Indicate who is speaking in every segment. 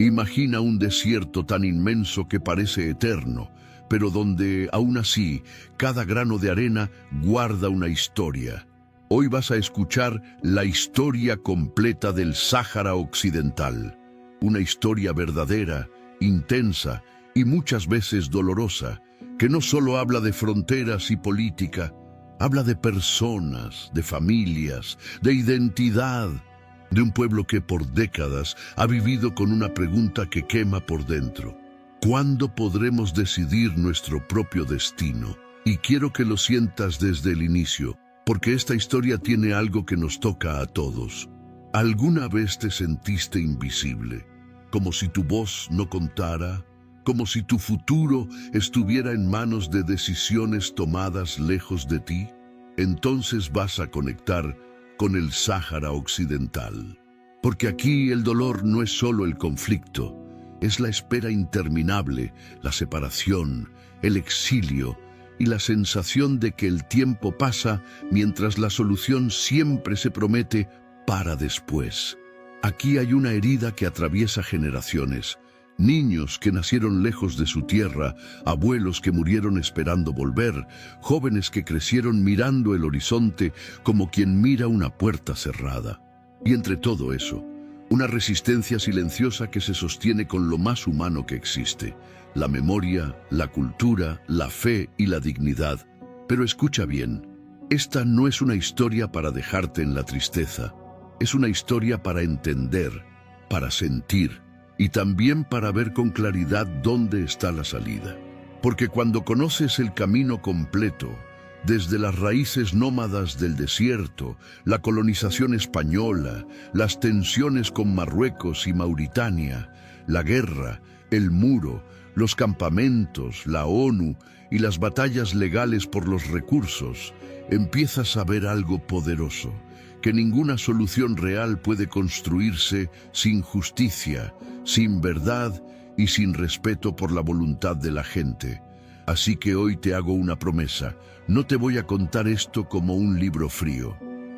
Speaker 1: Imagina un desierto tan inmenso que parece eterno, pero donde, aún así, cada grano de arena guarda una historia. Hoy vas a escuchar la historia completa del Sáhara Occidental. Una historia verdadera, intensa y muchas veces dolorosa, que no solo habla de fronteras y política, habla de personas, de familias, de identidad, de un pueblo que por décadas ha vivido con una pregunta que quema por dentro. ¿Cuándo podremos decidir nuestro propio destino? Y quiero que lo sientas desde el inicio, porque esta historia tiene algo que nos toca a todos. ¿Alguna vez te sentiste invisible? Como si tu voz no contara, como si tu futuro estuviera en manos de decisiones tomadas lejos de ti. Entonces vas a conectar con el Sáhara Occidental. Porque aquí el dolor no es solo el conflicto, es la espera interminable, la separación, el exilio y la sensación de que el tiempo pasa mientras la solución siempre se promete para después. Aquí hay una herida que atraviesa generaciones. Niños que nacieron lejos de su tierra, abuelos que murieron esperando volver, jóvenes que crecieron mirando el horizonte como quien mira una puerta cerrada. Y entre todo eso, una resistencia silenciosa que se sostiene con lo más humano que existe: la memoria, la cultura, la fe y la dignidad. Pero escucha bien, esta no es una historia para dejarte en la tristeza, es una historia para entender, para sentir, y también para ver con claridad dónde está la salida. Porque cuando conoces el camino completo, desde las raíces nómadas del desierto, la colonización española, las tensiones con Marruecos y Mauritania, la guerra, el muro, los campamentos, la ONU y las batallas legales por los recursos, empiezas a ver algo poderoso, que ninguna solución real puede construirse sin justicia, sin verdad y sin respeto por la voluntad de la gente. Así que hoy te hago una promesa: no te voy a contar esto como un libro frío.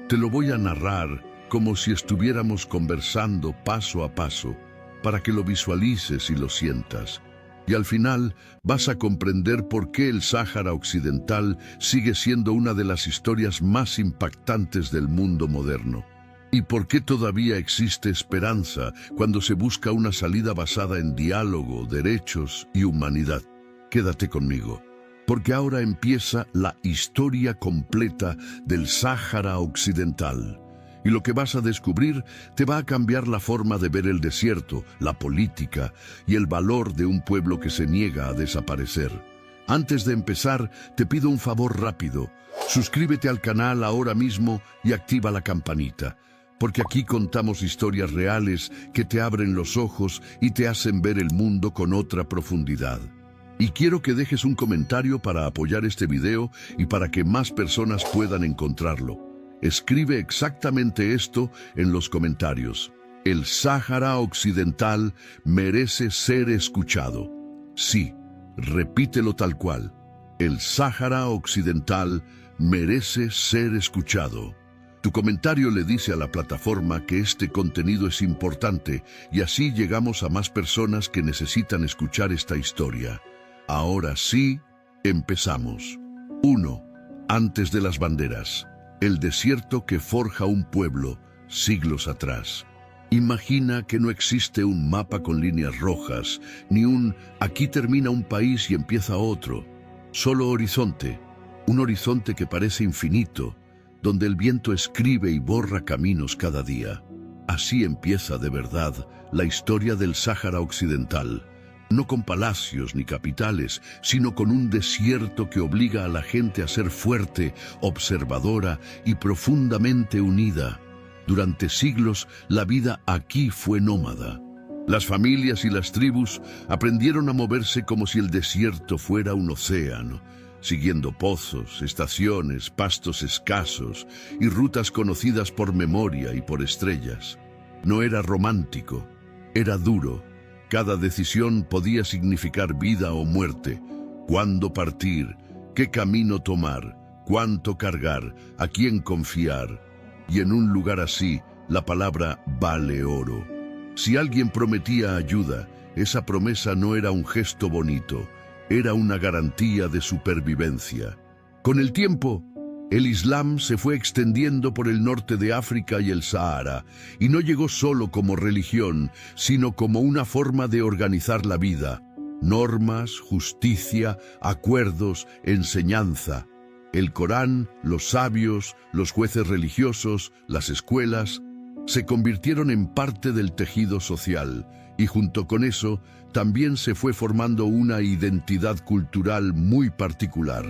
Speaker 1: Te lo voy a narrar como si estuviéramos conversando paso a paso, para que lo visualices y lo sientas. Y al final vas a comprender por qué el Sáhara Occidental sigue siendo una de las historias más impactantes del mundo moderno. Y por qué todavía existe esperanza cuando se busca una salida basada en diálogo, derechos y humanidad. Quédate conmigo, porque ahora empieza la historia completa del Sáhara Occidental. Y lo que vas a descubrir te va a cambiar la forma de ver el desierto, la política y el valor de un pueblo que se niega a desaparecer. Antes de empezar, te pido un favor rápido. Suscríbete al canal ahora mismo y activa la campanita, porque aquí contamos historias reales que te abren los ojos y te hacen ver el mundo con otra profundidad. Y quiero que dejes un comentario para apoyar este video y para que más personas puedan encontrarlo. Escribe exactamente esto en los comentarios: el Sáhara Occidental merece ser escuchado. Sí, repítelo tal cual: el Sáhara Occidental merece ser escuchado. Tu comentario le dice a la plataforma que este contenido es importante y así llegamos a más personas que necesitan escuchar esta historia. Ahora sí, empezamos. 1. Antes de las banderas. El desierto que forja un pueblo siglos atrás. Imagina que no existe un mapa con líneas rojas, ni un aquí termina un país y empieza otro. Solo horizonte, un horizonte que parece infinito, donde el viento escribe y borra caminos cada día. Así empieza de verdad la historia del Sáhara Occidental. No con palacios ni capitales, sino con un desierto que obliga a la gente a ser fuerte, observadora y profundamente unida. Durante siglos, la vida aquí fue nómada. Las familias y las tribus aprendieron a moverse como si el desierto fuera un océano, siguiendo pozos, estaciones, pastos escasos y rutas conocidas por memoria y por estrellas. No era romántico, era duro. Cada decisión podía significar vida o muerte. ¿Cuándo partir? ¿Qué camino tomar? ¿Cuánto cargar? ¿A quién confiar? Y en un lugar así, la palabra vale oro. Si alguien prometía ayuda, esa promesa no era un gesto bonito, era una garantía de supervivencia. Con el tiempo, el Islam se fue extendiendo por el norte de África y el Sahara, y no llegó solo como religión, sino como una forma de organizar la vida. Normas, justicia, acuerdos, enseñanza. El Corán, los sabios, los jueces religiosos, las escuelas, se convirtieron en parte del tejido social, y junto con eso, también se fue formando una identidad cultural muy particular.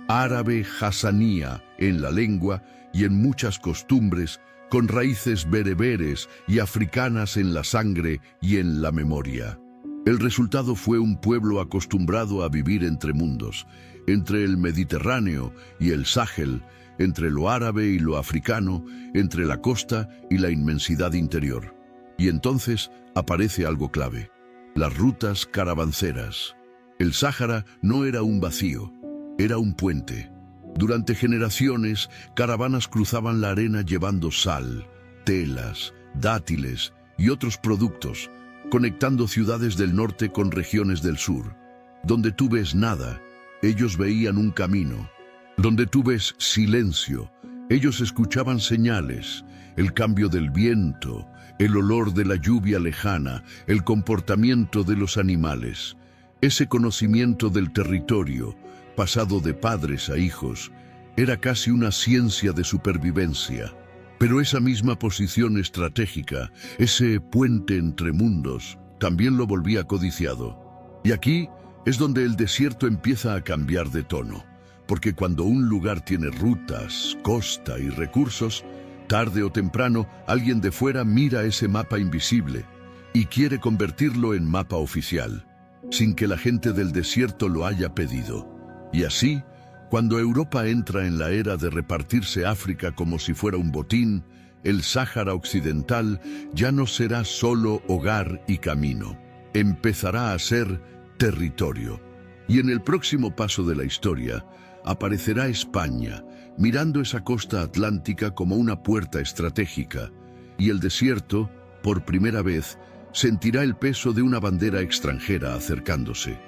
Speaker 1: Árabe hasanía en la lengua y en muchas costumbres, con raíces bereberes y africanas en la sangre y en la memoria. El resultado fue un pueblo acostumbrado a vivir entre mundos, entre el Mediterráneo y el Sahel, entre lo árabe y lo africano, entre la costa y la inmensidad interior. Y entonces aparece algo clave: las rutas caravanseras. El Sáhara no era un vacío, era un puente. Durante generaciones, caravanas cruzaban la arena llevando sal, telas, dátiles y otros productos, conectando ciudades del norte con regiones del sur. Donde tú ves nada, ellos veían un camino. Donde tú ves silencio, ellos escuchaban señales, el cambio del viento, el olor de la lluvia lejana, el comportamiento de los animales. Ese conocimiento del territorio, pasado de padres a hijos, era casi una ciencia de supervivencia. Pero esa misma posición estratégica, ese puente entre mundos, también lo volvía codiciado. Y aquí es donde el desierto empieza a cambiar de tono, porque cuando un lugar tiene rutas, costa y recursos, tarde o temprano alguien de fuera mira ese mapa invisible y quiere convertirlo en mapa oficial, sin que la gente del desierto lo haya pedido. Y así, cuando Europa entra en la era de repartirse África como si fuera un botín, el Sáhara Occidental ya no será solo hogar y camino. Empezará a ser territorio. Y en el próximo paso de la historia, aparecerá España, mirando esa costa atlántica como una puerta estratégica, y el desierto, por primera vez, sentirá el peso de una bandera extranjera acercándose.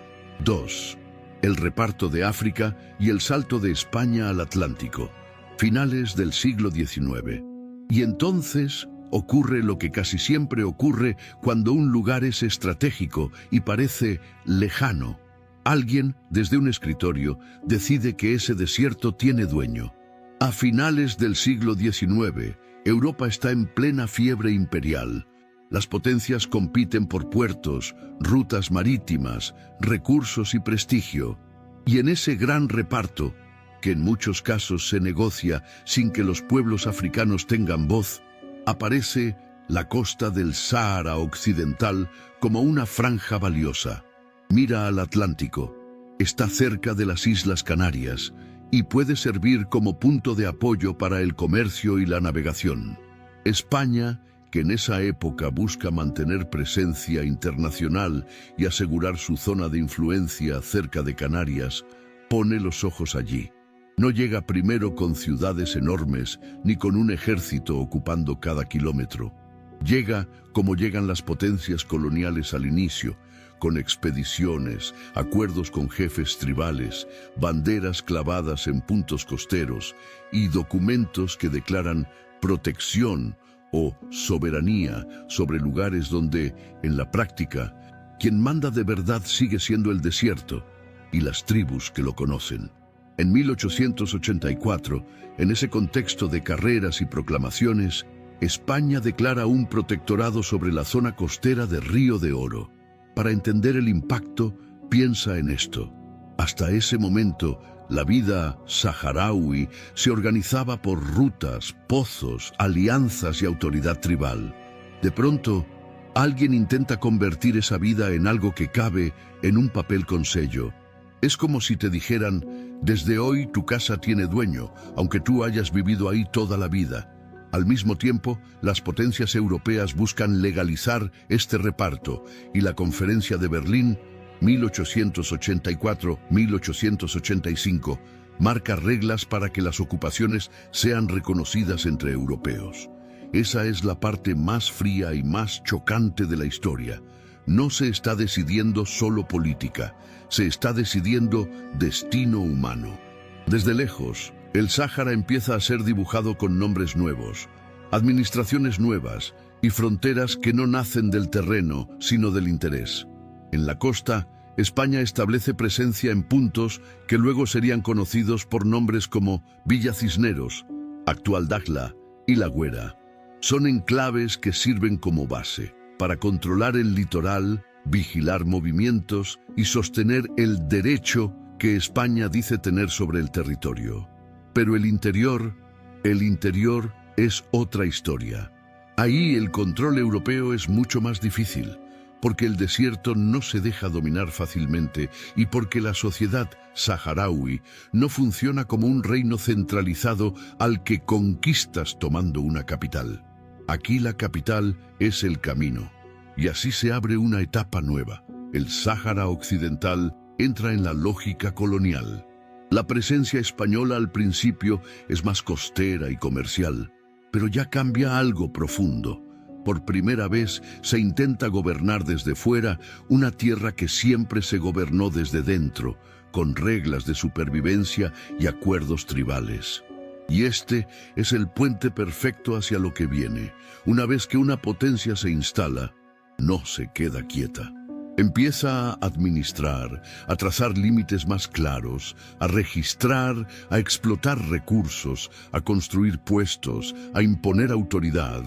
Speaker 1: 2. El reparto de África y el salto de España al Atlántico, finales del siglo XIX. Y entonces ocurre lo que casi siempre ocurre cuando un lugar es estratégico y parece lejano. Alguien, desde un escritorio, decide que ese desierto tiene dueño. A finales del siglo XIX, Europa está en plena fiebre imperial. Las potencias compiten por puertos, rutas marítimas, recursos y prestigio. Y en ese gran reparto, que en muchos casos se negocia sin que los pueblos africanos tengan voz, aparece la costa del Sáhara Occidental como una franja valiosa. Mira al Atlántico, está cerca de las Islas Canarias y puede servir como punto de apoyo para el comercio y la navegación. España, que en esa época busca mantener presencia internacional y asegurar su zona de influencia cerca de Canarias, pone los ojos allí. No llega primero con ciudades enormes ni con un ejército ocupando cada kilómetro. Llega como llegan las potencias coloniales al inicio, con expediciones, acuerdos con jefes tribales, banderas clavadas en puntos costeros y documentos que declaran protección o soberanía sobre lugares donde, en la práctica, quien manda de verdad sigue siendo el desierto y las tribus que lo conocen. En 1884, en ese contexto de carreras y proclamaciones, España declara un protectorado sobre la zona costera de Río de Oro. Para entender el impacto, piensa en esto. Hasta ese momento, la vida saharaui se organizaba por rutas, pozos, alianzas y autoridad tribal. De pronto, alguien intenta convertir esa vida en algo que cabe en un papel con sello. Es como si te dijeran, desde hoy tu casa tiene dueño, aunque tú hayas vivido ahí toda la vida. Al mismo tiempo, las potencias europeas buscan legalizar este reparto y la Conferencia de Berlín, 1884-1885, marca reglas para que las ocupaciones sean reconocidas entre europeos. Esa es la parte más fría y más chocante de la historia. No se está decidiendo solo política, se está decidiendo destino humano. Desde lejos, el Sáhara empieza a ser dibujado con nombres nuevos, administraciones nuevas y fronteras que no nacen del terreno, sino del interés. En la costa, España establece presencia en puntos que luego serían conocidos por nombres como Villa Cisneros, actual Dakhla y La Güera. Son enclaves que sirven como base para controlar el litoral, vigilar movimientos y sostener el derecho que España dice tener sobre el territorio. Pero el interior es otra historia. Ahí el control europeo es mucho más difícil, porque el desierto no se deja dominar fácilmente y porque la sociedad saharaui no funciona como un reino centralizado al que conquistas tomando una capital. Aquí la capital es el camino, y así se abre una etapa nueva. El Sáhara Occidental entra en la lógica colonial. La presencia española al principio es más costera y comercial, pero ya cambia algo profundo. Por primera vez se intenta gobernar desde fuera una tierra que siempre se gobernó desde dentro, con reglas de supervivencia y acuerdos tribales. Y este es el puente perfecto hacia lo que viene. Una vez que una potencia se instala, no se queda quieta. Empieza a administrar, a trazar límites más claros, a registrar, a explotar recursos, a construir puestos, a imponer autoridad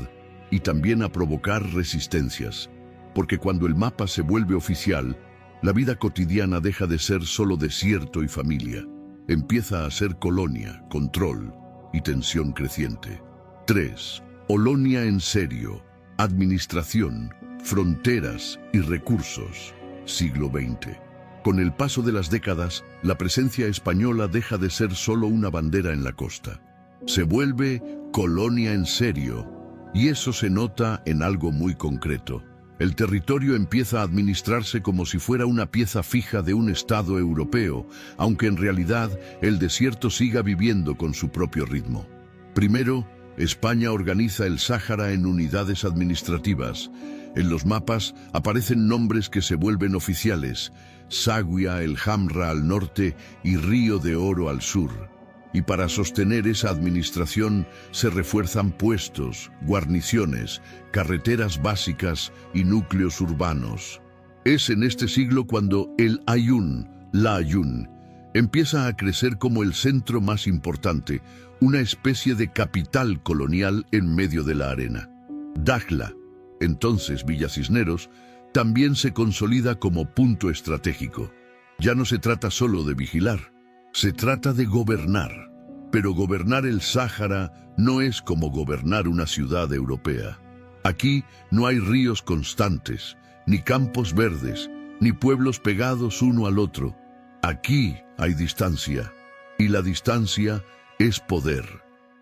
Speaker 1: y también a provocar resistencias. Porque cuando el mapa se vuelve oficial, la vida cotidiana deja de ser solo desierto y familia. Empieza a ser colonia, control y tensión creciente. 3. Colonia en serio, administración, fronteras y recursos. Siglo XX. Con el paso de las décadas, la presencia española deja de ser solo una bandera en la costa. Se vuelve colonia en serio, y eso se nota en algo muy concreto. El territorio empieza a administrarse como si fuera una pieza fija de un Estado europeo, aunque en realidad el desierto siga viviendo con su propio ritmo. Primero, España organiza el Sáhara en unidades administrativas. En los mapas aparecen nombres que se vuelven oficiales: Zaguia el Hamra al norte y Río de Oro al sur. Y para sostener esa administración se refuerzan puestos, guarniciones, carreteras básicas y núcleos urbanos. Es en este siglo cuando el Aaiún, la Aaiún, empieza a crecer como el centro más importante, una especie de capital colonial en medio de la arena. Dakhla, entonces Villa Cisneros, también se consolida como punto estratégico. Ya no se trata solo de vigilar, se trata de gobernar. Pero gobernar el Sáhara no es como gobernar una ciudad europea. Aquí no hay ríos constantes, ni campos verdes, ni pueblos pegados uno al otro. Aquí hay distancia, y la distancia es poder.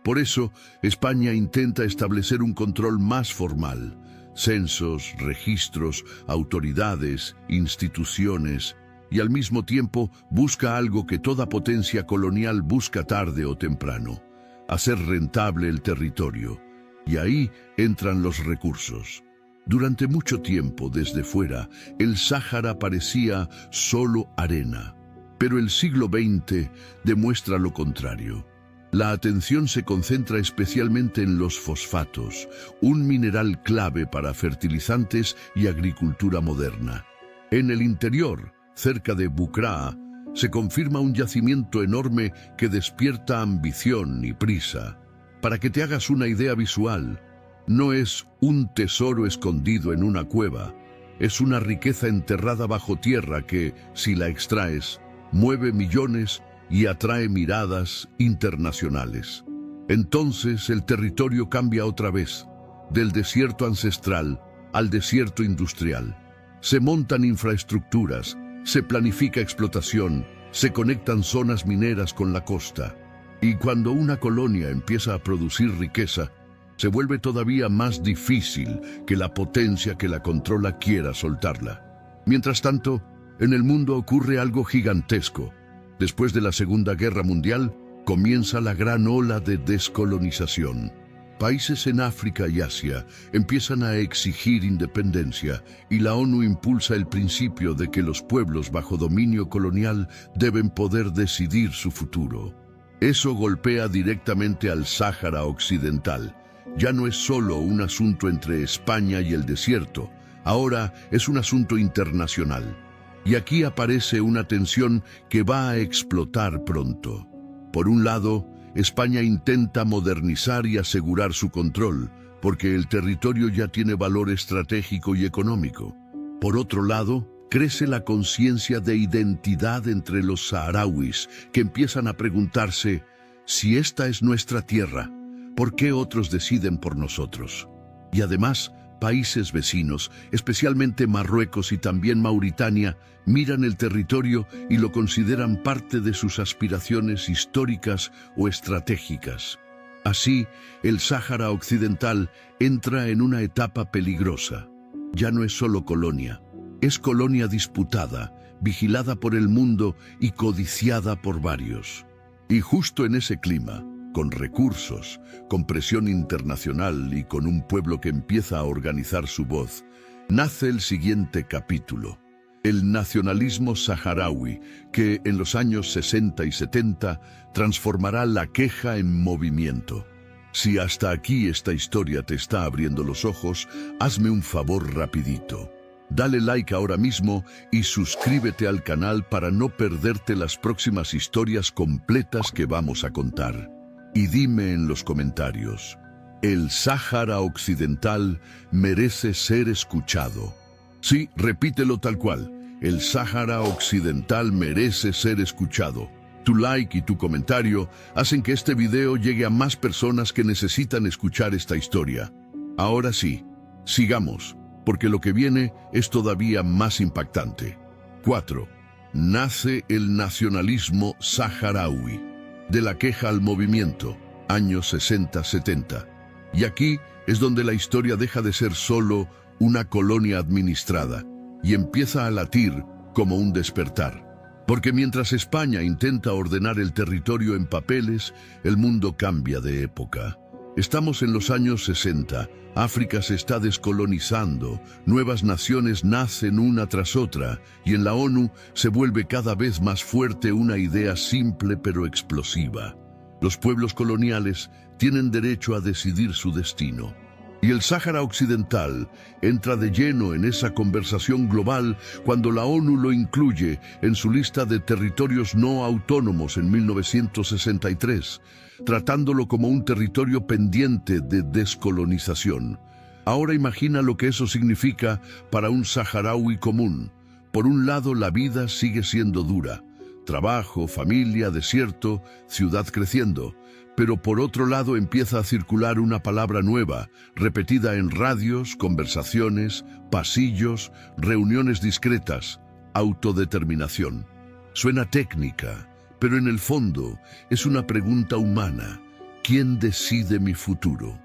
Speaker 1: Por eso, España intenta establecer un control más formal. Censos, registros, autoridades, instituciones, y al mismo tiempo busca algo que toda potencia colonial busca tarde o temprano: hacer rentable el territorio. Y ahí entran los recursos. Durante mucho tiempo, desde fuera, el Sáhara parecía solo arena. Pero el siglo XX demuestra lo contrario. La atención se concentra especialmente en los fosfatos, un mineral clave para fertilizantes y agricultura moderna. En el interior, cerca de Bucraa, se confirma un yacimiento enorme que despierta ambición y prisa. Para que te hagas una idea visual, no es un tesoro escondido en una cueva, es una riqueza enterrada bajo tierra que, si la extraes, mueve millones y atrae miradas internacionales. Entonces el territorio cambia otra vez, del desierto ancestral al desierto industrial. Se montan infraestructuras, se planifica explotación, se conectan zonas mineras con la costa. Y cuando una colonia empieza a producir riqueza, se vuelve todavía más difícil que la potencia que la controla quiera soltarla. Mientras tanto, en el mundo ocurre algo gigantesco. Después de la Segunda Guerra Mundial, comienza la gran ola de descolonización. Países en África y Asia empiezan a exigir independencia y la ONU impulsa el principio de que los pueblos bajo dominio colonial deben poder decidir su futuro. Eso golpea directamente al Sáhara Occidental. Ya no es solo un asunto entre España y el desierto, ahora es un asunto internacional. Y aquí aparece una tensión que va a explotar pronto. Por un lado, España intenta modernizar y asegurar su control, porque el territorio ya tiene valor estratégico y económico. Por otro lado, crece la conciencia de identidad entre los saharauis, que empiezan a preguntarse, si esta es nuestra tierra, ¿por qué otros deciden por nosotros? Y además, países vecinos, especialmente Marruecos y también Mauritania, miran el territorio y lo consideran parte de sus aspiraciones históricas o estratégicas. Así, el Sáhara Occidental entra en una etapa peligrosa. Ya no es solo colonia, es colonia disputada, vigilada por el mundo y codiciada por varios. Y justo en ese clima, con recursos, con presión internacional y con un pueblo que empieza a organizar su voz, nace el siguiente capítulo. El nacionalismo saharaui, que en los años 60 y 70 transformará la queja en movimiento. Si hasta aquí esta historia te está abriendo los ojos, hazme un favor rapidito. Dale like ahora mismo y suscríbete al canal para no perderte las próximas historias completas que vamos a contar. Y dime en los comentarios, ¿el Sáhara Occidental merece ser escuchado? Sí, repítelo tal cual. El Sáhara Occidental merece ser escuchado. Tu like y tu comentario hacen que este video llegue a más personas que necesitan escuchar esta historia. Ahora sí, sigamos, porque lo que viene es todavía más impactante. 4. Nace el nacionalismo saharaui. De la queja al movimiento, años 60-70. Y aquí es donde la historia deja de ser solo una colonia administrada y empieza a latir como un despertar. Porque mientras España intenta ordenar el territorio en papeles, el mundo cambia de época. Estamos en los años 60, África se está descolonizando, nuevas naciones nacen una tras otra, y en la ONU se vuelve cada vez más fuerte una idea simple pero explosiva. Los pueblos coloniales tienen derecho a decidir su destino. Y el Sáhara Occidental entra de lleno en esa conversación global cuando la ONU lo incluye en su lista de territorios no autónomos en 1963, tratándolo como un territorio pendiente de descolonización. Ahora imagina lo que eso significa para un saharaui común. Por un lado, la vida sigue siendo dura. Trabajo, familia, desierto, ciudad creciendo. Pero por otro lado empieza a circular una palabra nueva, repetida en radios, conversaciones, pasillos, reuniones discretas: autodeterminación. Suena técnica, pero en el fondo es una pregunta humana. ¿Quién decide mi futuro?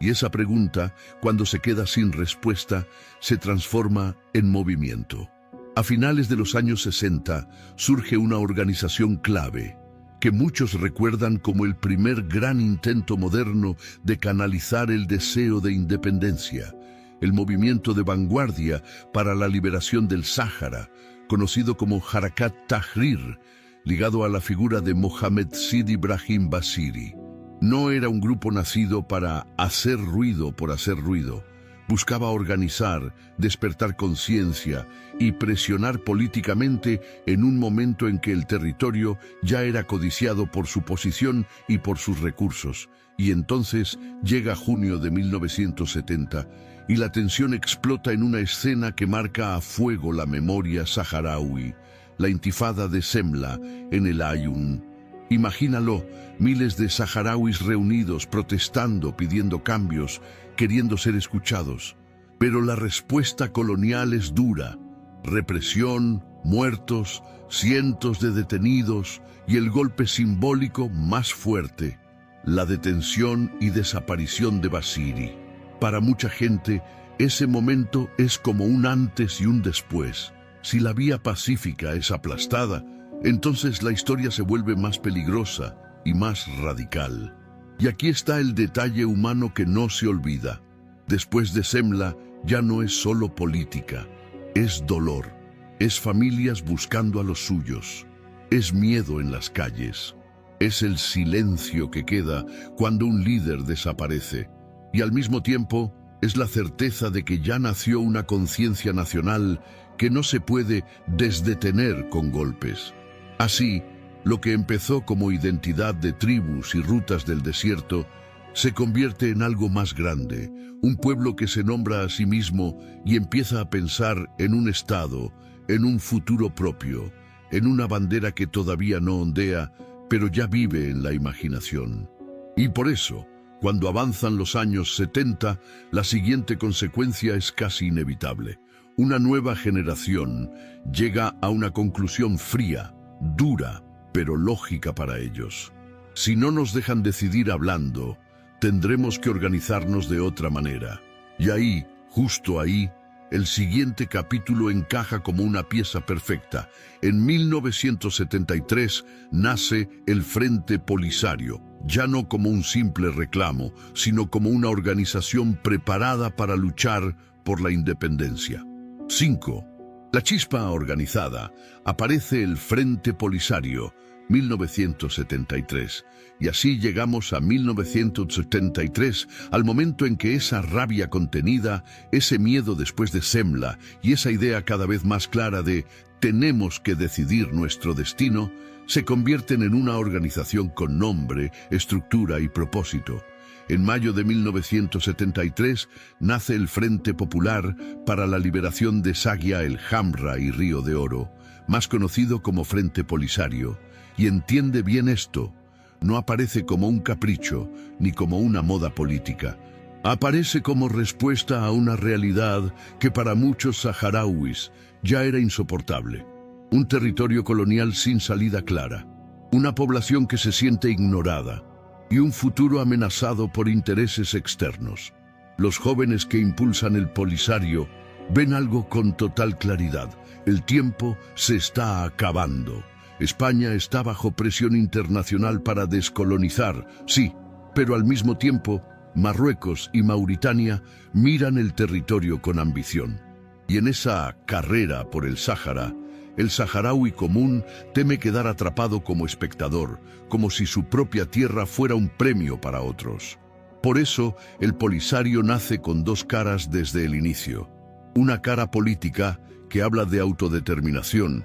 Speaker 1: Y esa pregunta, cuando se queda sin respuesta, se transforma en movimiento. A finales de los años 60 surge una organización clave, que muchos recuerdan como el primer gran intento moderno de canalizar el deseo de independencia, el movimiento de vanguardia para la liberación del Sáhara, conocido como Harakat Tahrir, ligado a la figura de Mohamed Sidi Brahim Basiri. No era un grupo nacido para hacer ruido por hacer ruido. Buscaba organizar, despertar conciencia y presionar políticamente en un momento en que el territorio ya era codiciado por su posición y por sus recursos. Y entonces llega junio de 1970 y la tensión explota en una escena que marca a fuego la memoria saharaui, la intifada de Semla en el Aaiún. Imagínalo, miles de saharauis reunidos, protestando, pidiendo cambios, queriendo ser escuchados. Pero la respuesta colonial es dura: represión, muertos, cientos de detenidos y el golpe simbólico más fuerte, la detención y desaparición de Basiri. Para mucha gente, ese momento es como un antes y un después. Si la vía pacífica es aplastada, entonces la historia se vuelve más peligrosa y más radical. Y aquí está el detalle humano que no se olvida. Después de Semla ya no es solo política, es dolor, es familias buscando a los suyos, es miedo en las calles, es el silencio que queda cuando un líder desaparece, y al mismo tiempo es la certeza de que ya nació una conciencia nacional que no se puede desdetener con golpes. Así, lo que empezó como identidad de tribus y rutas del desierto se convierte en algo más grande, un pueblo que se nombra a sí mismo y empieza a pensar en un estado, en un futuro propio, en una bandera que todavía no ondea, pero ya vive en la imaginación. Y por eso, cuando avanzan los años 70, la siguiente consecuencia es casi inevitable. Una nueva generación llega a una conclusión fría, dura, pero lógica para ellos. Si no nos dejan decidir hablando, tendremos que organizarnos de otra manera. Y ahí, justo ahí, el siguiente capítulo encaja como una pieza perfecta. En 1973 nace el Frente Polisario, ya no como un simple reclamo, sino como una organización preparada para luchar por la independencia. 5. La chispa organizada. Aparece el Frente Polisario, 1973. Y así llegamos a 1973, al momento en que esa rabia contenida, ese miedo después de Semla y esa idea cada vez más clara de tenemos que decidir nuestro destino, se convierten en una organización con nombre, estructura y propósito. En mayo de 1973 nace el Frente Popular para la Liberación de Sagia el Hamra y Río de Oro, más conocido como Frente Polisario, y entiende bien esto. No aparece como un capricho ni como una moda política. Aparece como respuesta a una realidad que para muchos saharauis ya era insoportable. Un territorio colonial sin salida clara, una población que se siente ignorada y un futuro amenazado por intereses externos. Los jóvenes que impulsan el Polisario ven algo con total claridad. El tiempo se está acabando. España está bajo presión internacional para descolonizar, sí, pero al mismo tiempo, Marruecos y Mauritania miran el territorio con ambición. Y en esa carrera por el Sáhara, el saharaui común teme quedar atrapado como espectador, como si su propia tierra fuera un premio para otros. Por eso, el Polisario nace con dos caras desde el inicio. Una cara política que habla de autodeterminación,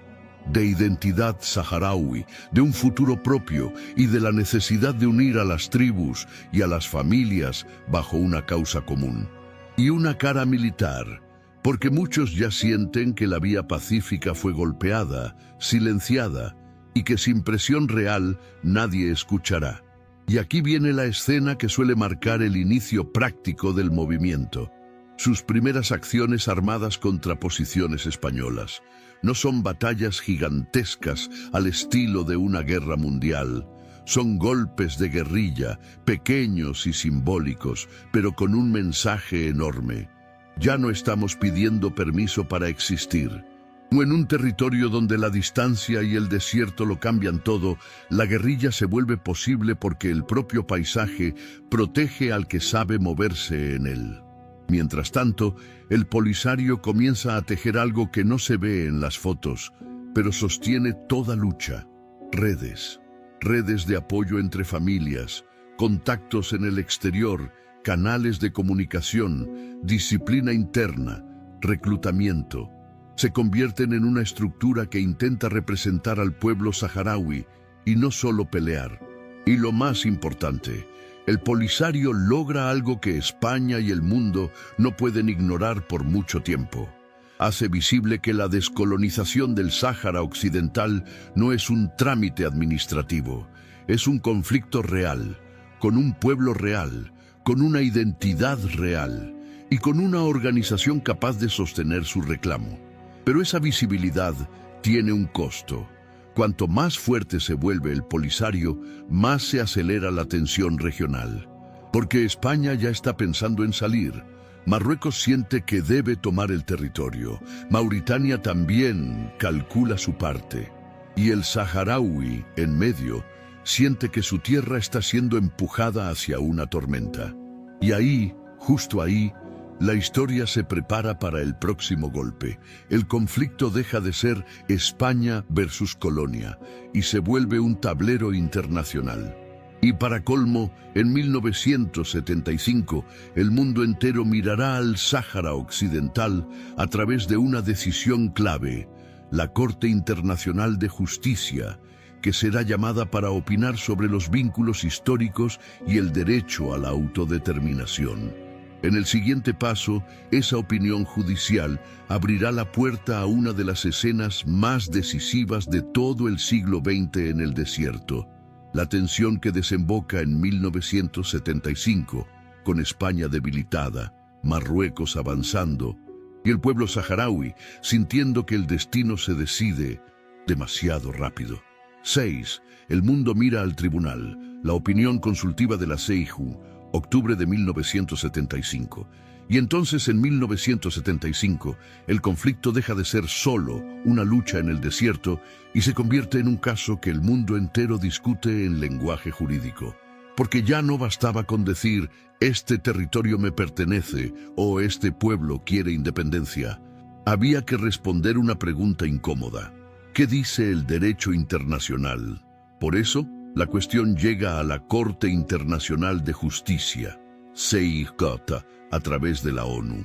Speaker 1: de identidad saharaui, de un futuro propio y de la necesidad de unir a las tribus y a las familias bajo una causa común. Y una cara militar, porque muchos ya sienten que la vía pacífica fue golpeada, silenciada, y que sin presión real nadie escuchará. Y aquí viene la escena que suele marcar el inicio práctico del movimiento. Sus primeras acciones armadas contra posiciones españolas. No son batallas gigantescas al estilo de una guerra mundial. Son golpes de guerrilla, pequeños y simbólicos, pero con un mensaje enorme. Ya no estamos pidiendo permiso para existir. O en un territorio donde la distancia y el desierto lo cambian todo, la guerrilla se vuelve posible porque el propio paisaje protege al que sabe moverse en él. Mientras tanto, el Polisario comienza a tejer algo que no se ve en las fotos, pero sostiene toda lucha. Redes de apoyo entre familias, contactos en el exterior, canales de comunicación, disciplina interna, reclutamiento. Se convierten en una estructura que intenta representar al pueblo saharaui y no solo pelear. Y lo más importante, el Polisario logra algo que España y el mundo no pueden ignorar por mucho tiempo. Hace visible que la descolonización del Sáhara Occidental no es un trámite administrativo, es un conflicto real, con un pueblo real, con una identidad real y con una organización capaz de sostener su reclamo. Pero esa visibilidad tiene un costo. Cuanto más fuerte se vuelve el Polisario, más se acelera la tensión regional. Porque España ya está pensando en salir. Marruecos siente que debe tomar el territorio. Mauritania también calcula su parte. Y el saharaui, en medio, siente que su tierra está siendo empujada hacia una tormenta. Y ahí, justo ahí, la historia se prepara para el próximo golpe. El conflicto deja de ser España versus Colonia y se vuelve un tablero internacional. Y para colmo, en 1975, el mundo entero mirará al Sáhara Occidental a través de una decisión clave, la Corte Internacional de Justicia, que será llamada para opinar sobre los vínculos históricos y el derecho a la autodeterminación. En el siguiente paso, esa opinión judicial abrirá la puerta a una de las escenas más decisivas de todo el siglo XX en el desierto. La tensión que desemboca en 1975, con España debilitada, Marruecos avanzando, y el pueblo saharaui sintiendo que el destino se decide demasiado rápido. 6. El mundo mira al tribunal, la opinión consultiva de la CEIJU, octubre de 1975. Y entonces en 1975, el conflicto deja de ser solo una lucha en el desierto y se convierte en un caso que el mundo entero discute en lenguaje jurídico. Porque ya no bastaba con decir, este territorio me pertenece o este pueblo quiere independencia. Había que responder una pregunta incómoda. ¿Qué dice el derecho internacional? Por eso, la cuestión llega a la Corte Internacional de Justicia, CIJ, a través de la ONU.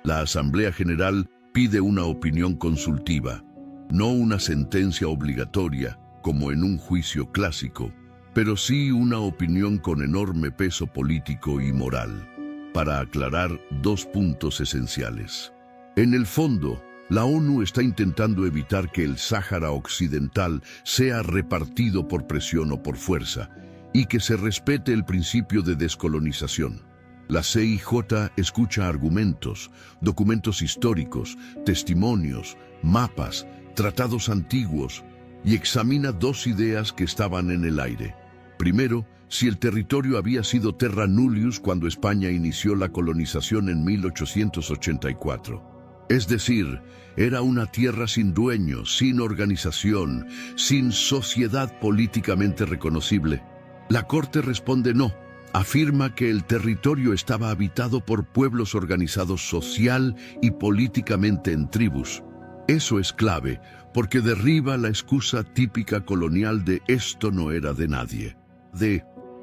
Speaker 1: La Asamblea General pide una opinión consultiva, no una sentencia obligatoria, como en un juicio clásico, pero sí una opinión con enorme peso político y moral, para aclarar dos puntos esenciales. En el fondo, la ONU está intentando evitar que el Sáhara Occidental sea repartido por presión o por fuerza, y que se respete el principio de descolonización. La CIJ escucha argumentos, documentos históricos, testimonios, mapas, tratados antiguos, y examina dos ideas que estaban en el aire. Primero, si el territorio había sido terra nullius cuando España inició la colonización en 1884. Es decir, era una tierra sin dueño, sin organización, sin sociedad políticamente reconocible. La Corte responde no. Afirma que el territorio estaba habitado por pueblos organizados social y políticamente en tribus. Eso es clave, porque derriba la excusa típica colonial de esto no era de nadie.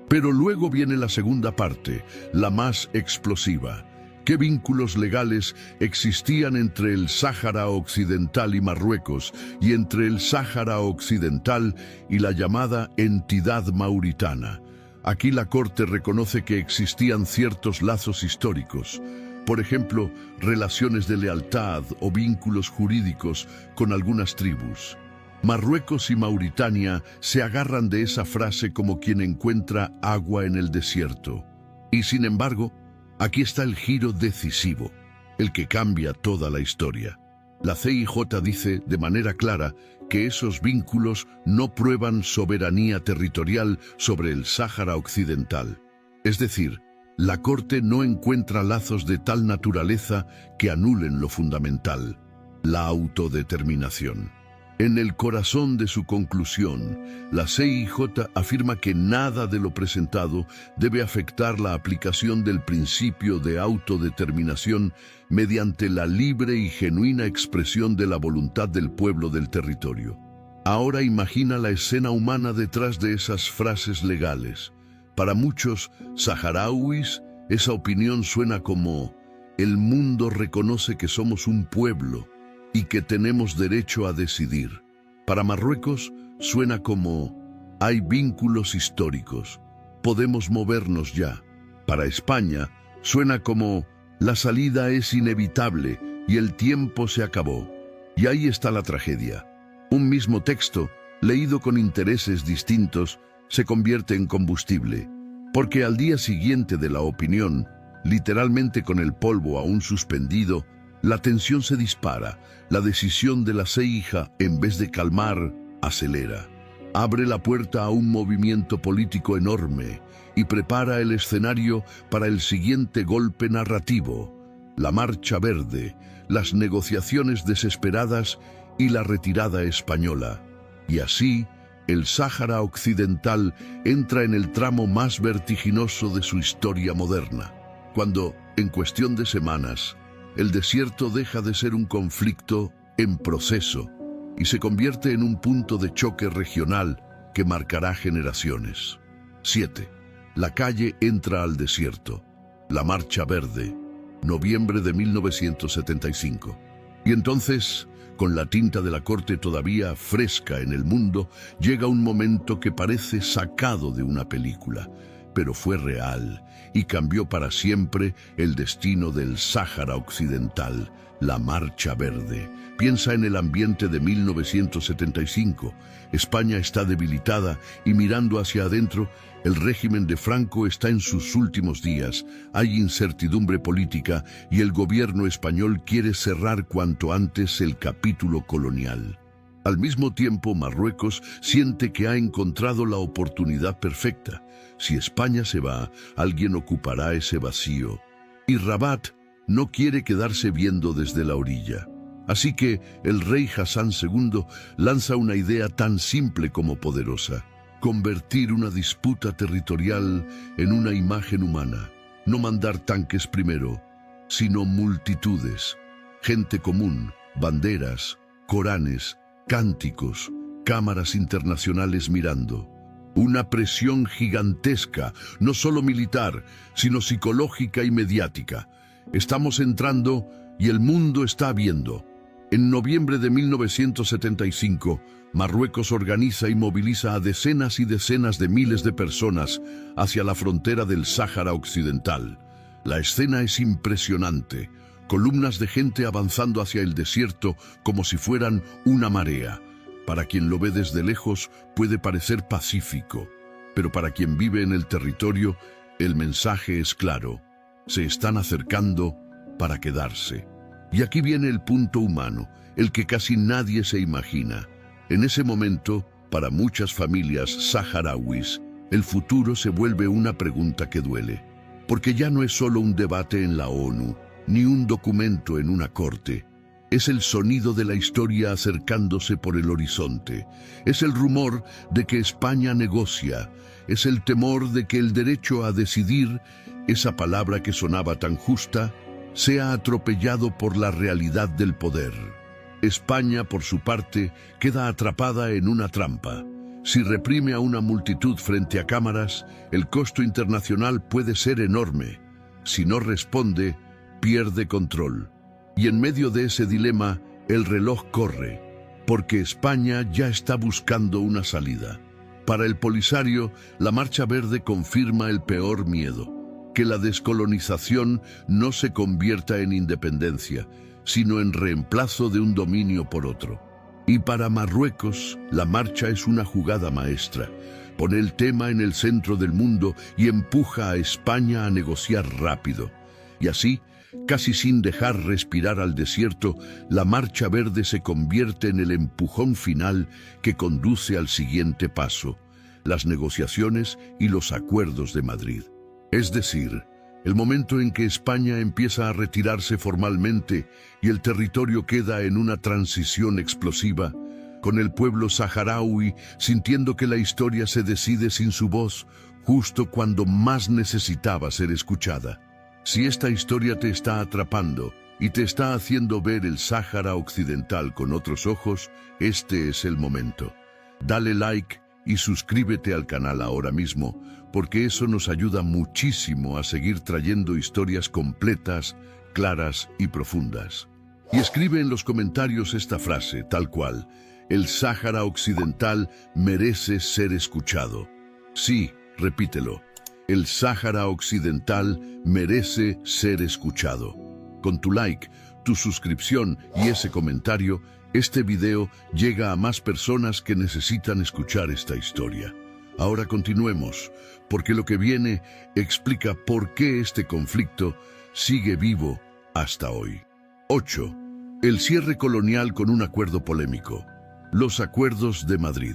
Speaker 1: Pero luego viene la segunda parte, la más explosiva. ¿Qué vínculos legales existían entre el Sáhara Occidental y Marruecos y entre el Sáhara Occidental y la llamada Entidad Mauritana? Aquí la Corte reconoce que existían ciertos lazos históricos, por ejemplo, relaciones de lealtad o vínculos jurídicos con algunas tribus. Marruecos y Mauritania se agarran de esa frase como quien encuentra agua en el desierto. Y sin embargo, aquí está el giro decisivo, el que cambia toda la historia. La CIJ dice de manera clara que esos vínculos no prueban soberanía territorial sobre el Sáhara Occidental. Es decir, la Corte no encuentra lazos de tal naturaleza que anulen lo fundamental, la autodeterminación. En el corazón de su conclusión, la CIJ afirma que nada de lo presentado debe afectar la aplicación del principio de autodeterminación mediante la libre y genuina expresión de la voluntad del pueblo del territorio. Ahora imagina la escena humana detrás de esas frases legales. Para muchos saharauis, esa opinión suena como: el mundo reconoce que somos un pueblo y que tenemos derecho a decidir. Para Marruecos suena como: hay vínculos históricos, podemos movernos ya. Para España suena como: la salida es inevitable y el tiempo se acabó. Y ahí está la tragedia. Un mismo texto, leído con intereses distintos, se convierte en combustible, porque al día siguiente de la opinión, literalmente con el polvo aún suspendido, la tensión se dispara. La decisión de la CIJ, en vez de calmar, acelera. Abre la puerta a un movimiento político enorme y prepara el escenario para el siguiente golpe narrativo: la Marcha Verde, las negociaciones desesperadas y la retirada española. Y así, el Sáhara Occidental entra en el tramo más vertiginoso de su historia moderna, cuando, en cuestión de semanas, el desierto deja de ser un conflicto en proceso y se convierte en un punto de choque regional que marcará generaciones. 7. La calle entra al desierto. La Marcha Verde, noviembre de 1975. Y entonces, con la tinta de la corte todavía fresca en el mundo, llega un momento que parece sacado de una película, pero fue real y cambió para siempre el destino del Sáhara Occidental, la Marcha Verde. Piensa en el ambiente de 1975. España está debilitada y mirando hacia adentro, el régimen de Franco está en sus últimos días. Hay incertidumbre política y el gobierno español quiere cerrar cuanto antes el capítulo colonial. Al mismo tiempo, Marruecos siente que ha encontrado la oportunidad perfecta. Si España se va, alguien ocupará ese vacío. Y Rabat no quiere quedarse viendo desde la orilla. Así que el rey Hassan II lanza una idea tan simple como poderosa: convertir una disputa territorial en una imagen humana. No mandar tanques primero, sino multitudes, gente común, banderas, coranes, cánticos, cámaras internacionales mirando. Una presión gigantesca, no solo militar, sino psicológica y mediática. Estamos entrando y el mundo está viendo. En noviembre de 1975, Marruecos organiza y moviliza a decenas y decenas de miles de personas hacia la frontera del Sáhara Occidental. La escena es impresionante. Columnas de gente avanzando hacia el desierto como si fueran una marea. Para quien lo ve desde lejos puede parecer pacífico, pero para quien vive en el territorio, el mensaje es claro: se están acercando para quedarse. Y aquí viene el punto humano, el que casi nadie se imagina. En ese momento, para muchas familias saharauis, el futuro se vuelve una pregunta que duele, porque ya no es solo un debate en la ONU, ni un documento en una corte. Es el sonido de la historia acercándose por el horizonte. Es el rumor de que España negocia. Es el temor de que el derecho a decidir, esa palabra que sonaba tan justa, sea atropellado por la realidad del poder. España, por su parte, queda atrapada en una trampa. Si reprime a una multitud frente a cámaras, el costo internacional puede ser enorme. Si no responde, pierde control. Y en medio de ese dilema, el reloj corre, porque España ya está buscando una salida. Para el Polisario, la Marcha Verde confirma el peor miedo: que la descolonización no se convierta en independencia, sino en reemplazo de un dominio por otro. Y para Marruecos, la marcha es una jugada maestra. Pone el tema en el centro del mundo y empuja a España a negociar rápido. Y así, casi sin dejar respirar al desierto, la Marcha Verde se convierte en el empujón final que conduce al siguiente paso: las negociaciones y los acuerdos de Madrid. Es decir, el momento en que España empieza a retirarse formalmente y el territorio queda en una transición explosiva, con el pueblo saharaui sintiendo que la historia se decide sin su voz, justo cuando más necesitaba ser escuchada. Si esta historia te está atrapando y te está haciendo ver el Sáhara Occidental con otros ojos, este es el momento. Dale like y suscríbete al canal ahora mismo, porque eso nos ayuda muchísimo a seguir trayendo historias completas, claras y profundas. Y escribe en los comentarios esta frase, tal cual: el Sáhara Occidental merece ser escuchado. Sí, repítelo: el Sáhara Occidental merece ser escuchado. Con tu like, tu suscripción y ese comentario, este video llega a más personas que necesitan escuchar esta historia. Ahora continuemos, porque lo que viene explica por qué este conflicto sigue vivo hasta hoy. 8. El cierre colonial con un acuerdo polémico. Los Acuerdos de Madrid.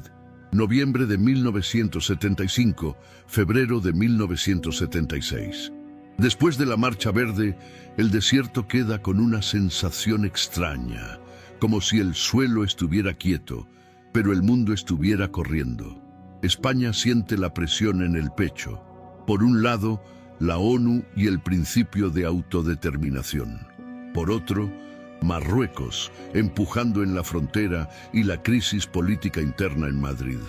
Speaker 1: Noviembre de 1975, febrero de 1976. Después de la Marcha Verde, el desierto queda con una sensación extraña, como si el suelo estuviera quieto. pero el mundo estuviera corriendo. España siente la presión en el pecho. Por un lado, la ONU y el principio de autodeterminación. Por otro, Marruecos, empujando en la frontera y la crisis política interna en Madrid.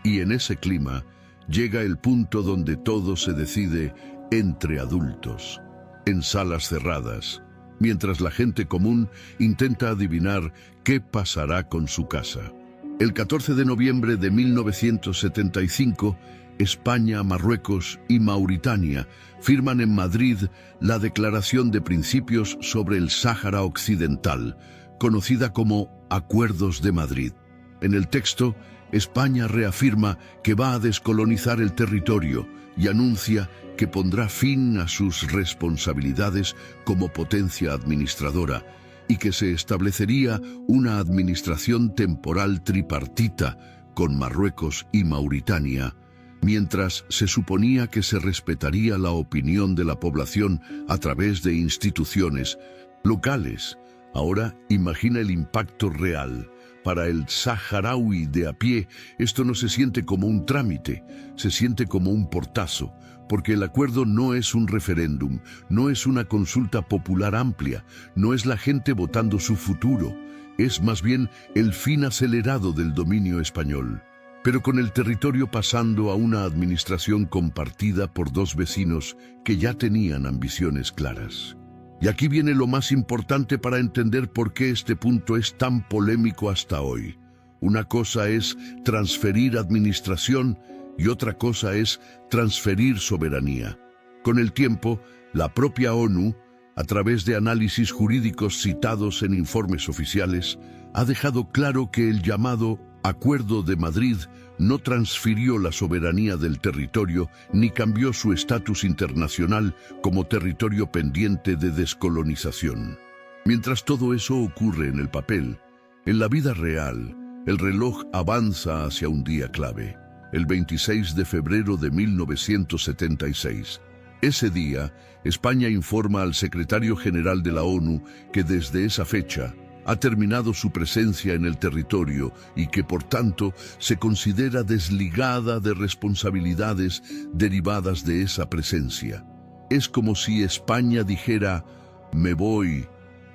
Speaker 1: Y en ese clima, llega el punto donde todo se decide entre adultos, en salas cerradas, mientras la gente común intenta adivinar qué pasará con su casa. El 14 de noviembre de 1975, España, Marruecos y Mauritania firman en Madrid la Declaración de Principios sobre el Sáhara Occidental, conocida como Acuerdos de Madrid. En el texto, España reafirma que va a descolonizar el territorio y anuncia que pondrá fin a sus responsabilidades como potencia administradora y que se establecería una administración temporal tripartita con Marruecos y Mauritania, mientras se suponía que se respetaría la opinión de la población a través de instituciones locales. Ahora imagina el impacto real. Para el saharaui de a pie, esto no se siente como un trámite, se siente como un portazo, porque el acuerdo no es un referéndum, no es una consulta popular amplia, no es la gente votando su futuro, es más bien el fin acelerado del dominio español. Pero con el territorio pasando a una administración compartida por dos vecinos que ya tenían ambiciones claras. Y aquí viene lo más importante para entender por qué este punto es tan polémico hasta hoy. Una cosa es transferir administración y otra cosa es transferir soberanía. Con el tiempo, la propia ONU, a través de análisis jurídicos citados en informes oficiales, ha dejado claro que el llamado Acuerdo de Madrid no transfirió la soberanía del territorio ni cambió su estatus internacional como territorio pendiente de descolonización. Mientras todo eso ocurre en el papel, en la vida real, el reloj avanza hacia un día clave, el 26 de febrero de 1976. Ese día, España informa al secretario general de la ONU que desde esa fecha ha terminado su presencia en el territorio y que, por tanto, se considera desligada de responsabilidades derivadas de esa presencia. Es como si España dijera, me voy,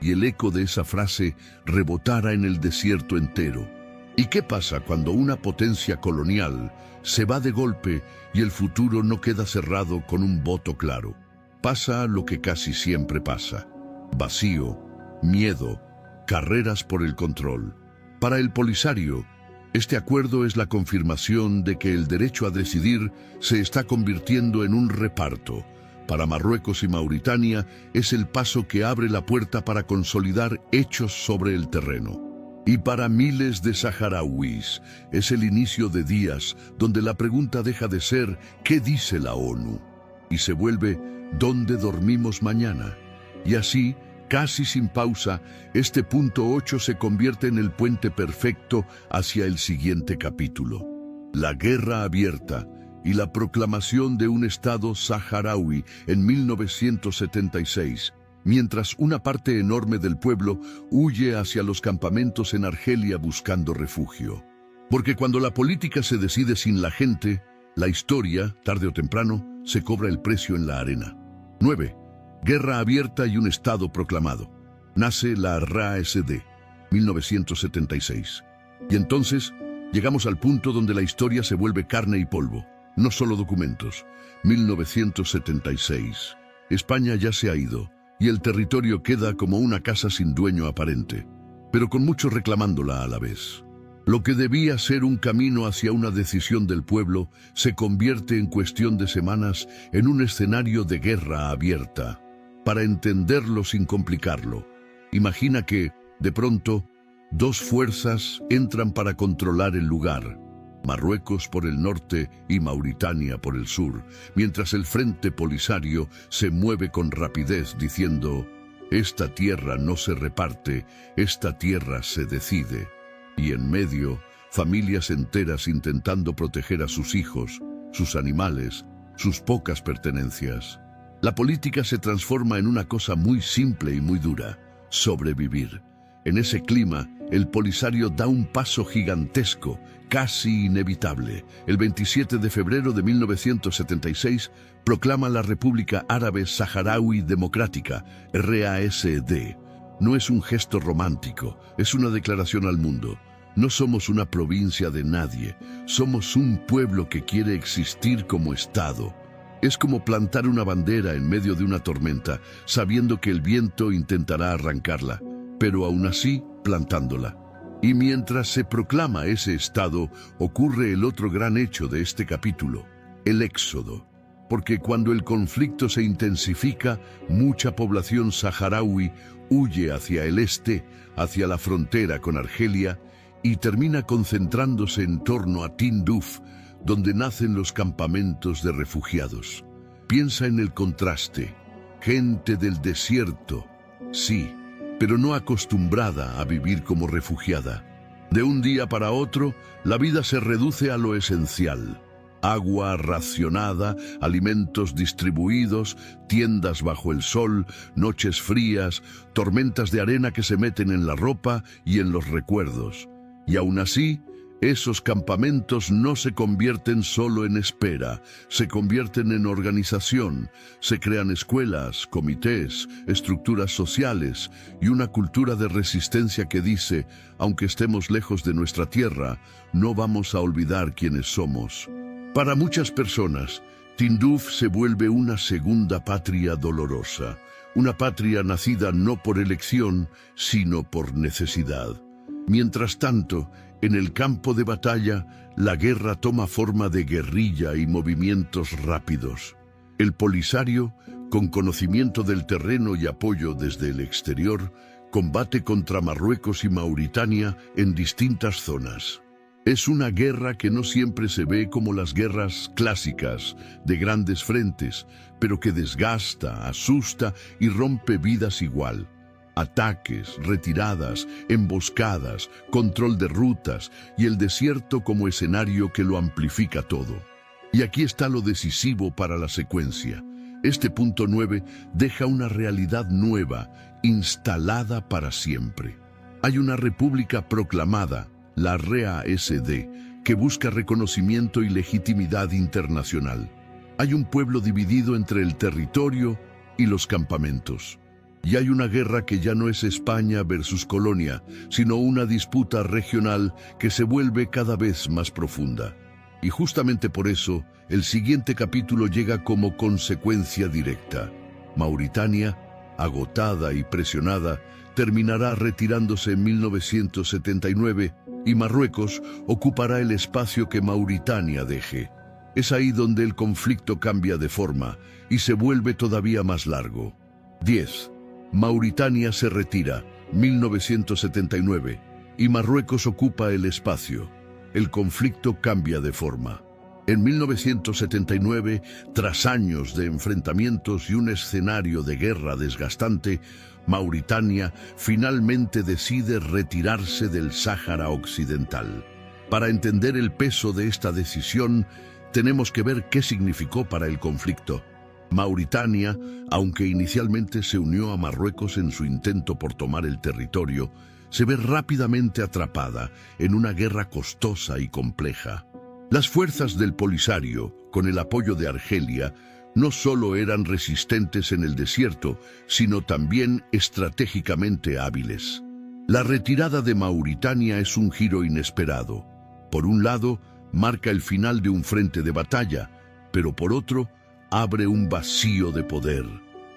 Speaker 1: y el eco de esa frase rebotara en el desierto entero. ¿Y qué pasa cuando una potencia colonial se va de golpe y el futuro no queda cerrado con un voto claro? Pasa lo que casi siempre pasa: vacío, miedo, carreras por el control. Para el Polisario, este acuerdo es la confirmación de que el derecho a decidir se está convirtiendo en un reparto. Para Marruecos y Mauritania es el paso que abre la puerta para consolidar hechos sobre el terreno. Y para miles de saharauis es el inicio de días donde la pregunta deja de ser ¿qué dice la ONU? Y se vuelve ¿dónde dormimos mañana? Y así, casi sin pausa, este punto 8 se convierte en el puente perfecto hacia el siguiente capítulo: la guerra abierta y la proclamación de un Estado saharaui en 1976, mientras una parte enorme del pueblo huye hacia los campamentos en Argelia buscando refugio. Porque cuando la política se decide sin la gente, la historia, tarde o temprano, se cobra el precio en la arena. 9. Guerra abierta y un Estado proclamado. Nace la RASD, 1976. Y entonces llegamos al punto donde la historia se vuelve carne y polvo, no solo documentos. 1976. España ya se ha ido y el territorio queda como una casa sin dueño aparente, pero con muchos reclamándola a la vez. Lo que debía ser un camino hacia una decisión del pueblo se convierte en cuestión de semanas en un escenario de guerra abierta. Para entenderlo sin complicarlo, imagina que, de pronto, dos fuerzas entran para controlar el lugar: Marruecos por el norte y Mauritania por el sur, mientras el Frente Polisario se mueve con rapidez diciendo, esta tierra no se reparte, esta tierra se decide. Y en medio, familias enteras intentando proteger a sus hijos, sus animales, sus pocas pertenencias. La política se transforma en una cosa muy simple y muy dura: sobrevivir. En ese clima, el Polisario da un paso gigantesco, casi inevitable. El 27 de febrero de 1976 proclama la República Árabe Saharaui Democrática, RASD. No es un gesto romántico, es una declaración al mundo. No somos una provincia de nadie, somos un pueblo que quiere existir como Estado. Es como plantar una bandera en medio de una tormenta, sabiendo que el viento intentará arrancarla, pero aún así plantándola. Y mientras se proclama ese Estado, ocurre el otro gran hecho de este capítulo, el éxodo. Porque cuando el conflicto se intensifica, mucha población saharaui huye hacia el este, hacia la frontera con Argelia, y termina concentrándose en torno a Tinduf, donde nacen los campamentos de refugiados. Piensa en el contraste. Gente del desierto, sí, pero no acostumbrada a vivir como refugiada. De un día para otro, la vida se reduce a lo esencial. Agua racionada, alimentos distribuidos, tiendas bajo el sol, noches frías, tormentas de arena que se meten en la ropa y en los recuerdos. Y aún así, esos campamentos no se convierten solo en espera, se convierten en organización, se crean escuelas, comités, estructuras sociales y una cultura de resistencia que dice, aunque estemos lejos de nuestra tierra, no vamos a olvidar quiénes somos. Para muchas personas, Tinduf se vuelve una segunda patria dolorosa, una patria nacida no por elección, sino por necesidad. Mientras tanto, en el campo de batalla, la guerra toma forma de guerrilla y movimientos rápidos. El Polisario, con conocimiento del terreno y apoyo desde el exterior, combate contra Marruecos y Mauritania en distintas zonas. Es una guerra que no siempre se ve como las guerras clásicas, de grandes frentes, pero que desgasta, asusta y rompe vidas igual. Ataques, retiradas, emboscadas, control de rutas y el desierto como escenario que lo amplifica todo. Y aquí está lo decisivo para la secuencia. Este punto 9 deja una realidad nueva, instalada para siempre. Hay una república proclamada, la RASD, que busca reconocimiento y legitimidad internacional. Hay un pueblo dividido entre el territorio y los campamentos. Y hay una guerra que ya no es España versus Colonia, sino una disputa regional que se vuelve cada vez más profunda. Y justamente por eso, el siguiente capítulo llega como consecuencia directa. Mauritania, agotada y presionada, terminará retirándose en 1979 y Marruecos ocupará el espacio que Mauritania deje. Es ahí donde el conflicto cambia de forma y se vuelve todavía más largo. 10. Mauritania se retira, 1979, y Marruecos ocupa el espacio. El conflicto cambia de forma. En 1979, tras años de enfrentamientos y un escenario de guerra desgastante, Mauritania finalmente decide retirarse del Sáhara Occidental. Para entender el peso de esta decisión, tenemos que ver qué significó para el conflicto. Mauritania, aunque inicialmente se unió a Marruecos en su intento por tomar el territorio, se ve rápidamente atrapada en una guerra costosa y compleja. Las fuerzas del Polisario, con el apoyo de Argelia, no solo eran resistentes en el desierto, sino también estratégicamente hábiles. La retirada de Mauritania es un giro inesperado. Por un lado, marca el final de un frente de batalla, pero por otro, abre un vacío de poder.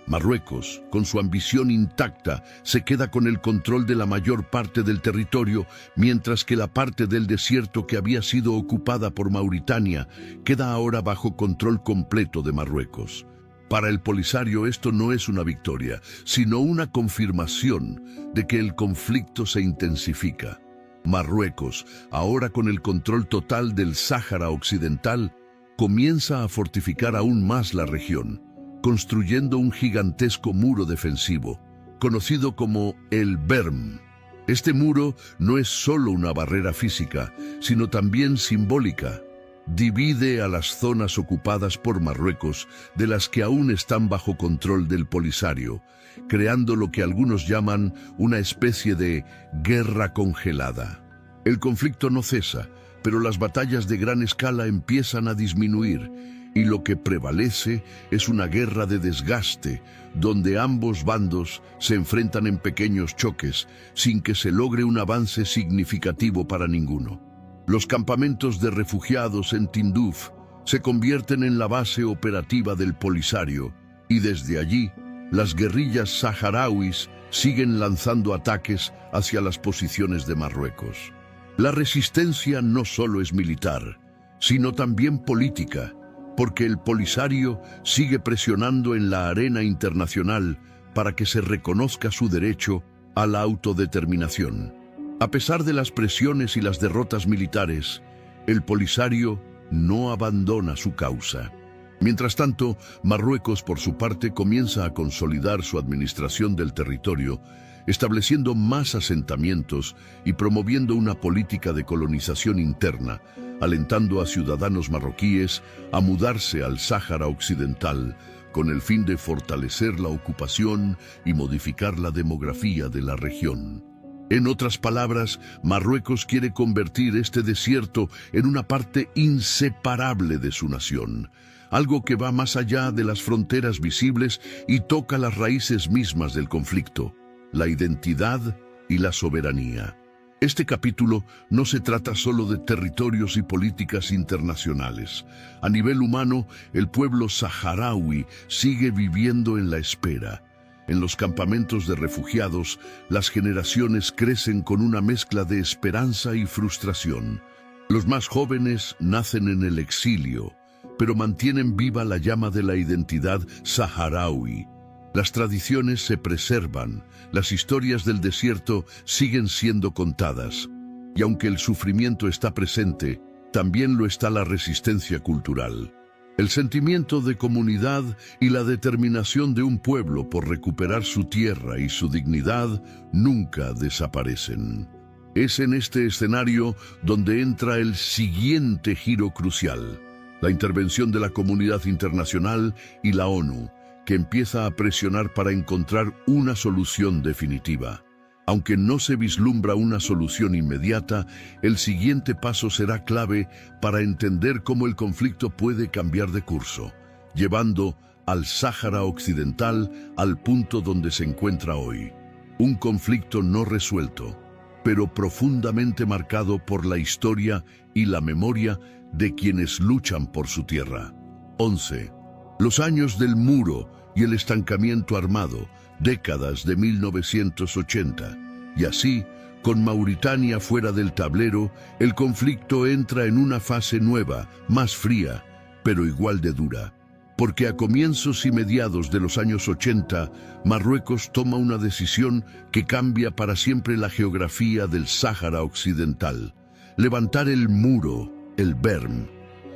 Speaker 1: Marruecos, con su ambición intacta, se queda con el control de la mayor parte del territorio, mientras que la parte del desierto que había sido ocupada por Mauritania queda ahora bajo control completo de Marruecos. Para el Polisario esto no es una victoria, sino una confirmación de que el conflicto se intensifica. Marruecos, ahora con el control total del Sáhara Occidental, comienza a fortificar aún más la región, construyendo un gigantesco muro defensivo, conocido como el Berm. Este muro no es solo una barrera física, sino también simbólica. divide a las zonas ocupadas por Marruecos de las que aún están bajo control del Polisario, creando lo que algunos llaman una especie de guerra congelada. El conflicto no cesa, pero las batallas de gran escala empiezan a disminuir, y lo que prevalece es una guerra de desgaste, donde ambos bandos se enfrentan en pequeños choques, sin que se logre un avance significativo para ninguno. Los campamentos de refugiados en Tinduf se convierten en la base operativa del Polisario, y desde allí, las guerrillas saharauis siguen lanzando ataques hacia las posiciones de Marruecos. La resistencia no solo es militar, sino también política, porque el Polisario sigue presionando en la arena internacional para que se reconozca su derecho a la autodeterminación. A pesar de las presiones y las derrotas militares, el Polisario no abandona su causa. Mientras tanto, Marruecos, por su parte, comienza a consolidar su administración del territorio, estableciendo más asentamientos y promoviendo una política de colonización interna, alentando a ciudadanos marroquíes a mudarse al Sáhara Occidental, con el fin de fortalecer la ocupación y modificar la demografía de la región. En otras palabras, Marruecos quiere convertir este desierto en una parte inseparable de su nación, algo que va más allá de las fronteras visibles y toca las raíces mismas del conflicto, la identidad y la soberanía. Este capítulo no se trata solo de territorios y políticas internacionales. A nivel humano, el pueblo saharaui sigue viviendo en la espera. En los campamentos de refugiados, las generaciones crecen con una mezcla de esperanza y frustración. Los más jóvenes nacen en el exilio, pero mantienen viva la llama de la identidad saharaui. Las tradiciones se preservan, las historias del desierto siguen siendo contadas, y aunque el sufrimiento está presente, también lo está la resistencia cultural. El sentimiento de comunidad y la determinación de un pueblo por recuperar su tierra y su dignidad nunca desaparecen. Es en este escenario donde entra el siguiente giro crucial, la intervención de la comunidad internacional y la ONU, que empieza a presionar para encontrar una solución definitiva. Aunque no se vislumbra una solución inmediata, el siguiente paso será clave para entender cómo el conflicto puede cambiar de curso, llevando al Sáhara Occidental al punto donde se encuentra hoy. Un conflicto no resuelto, pero profundamente marcado por la historia y la memoria de quienes luchan por su tierra. 11. Los años del muro y el estancamiento armado, décadas de 1980. Y así, con Mauritania fuera del tablero, el conflicto entra en una fase nueva, más fría, pero igual de dura. Porque a comienzos y mediados de los años 80, Marruecos toma una decisión que cambia para siempre la geografía del Sáhara Occidental. Levantar el muro, el berm.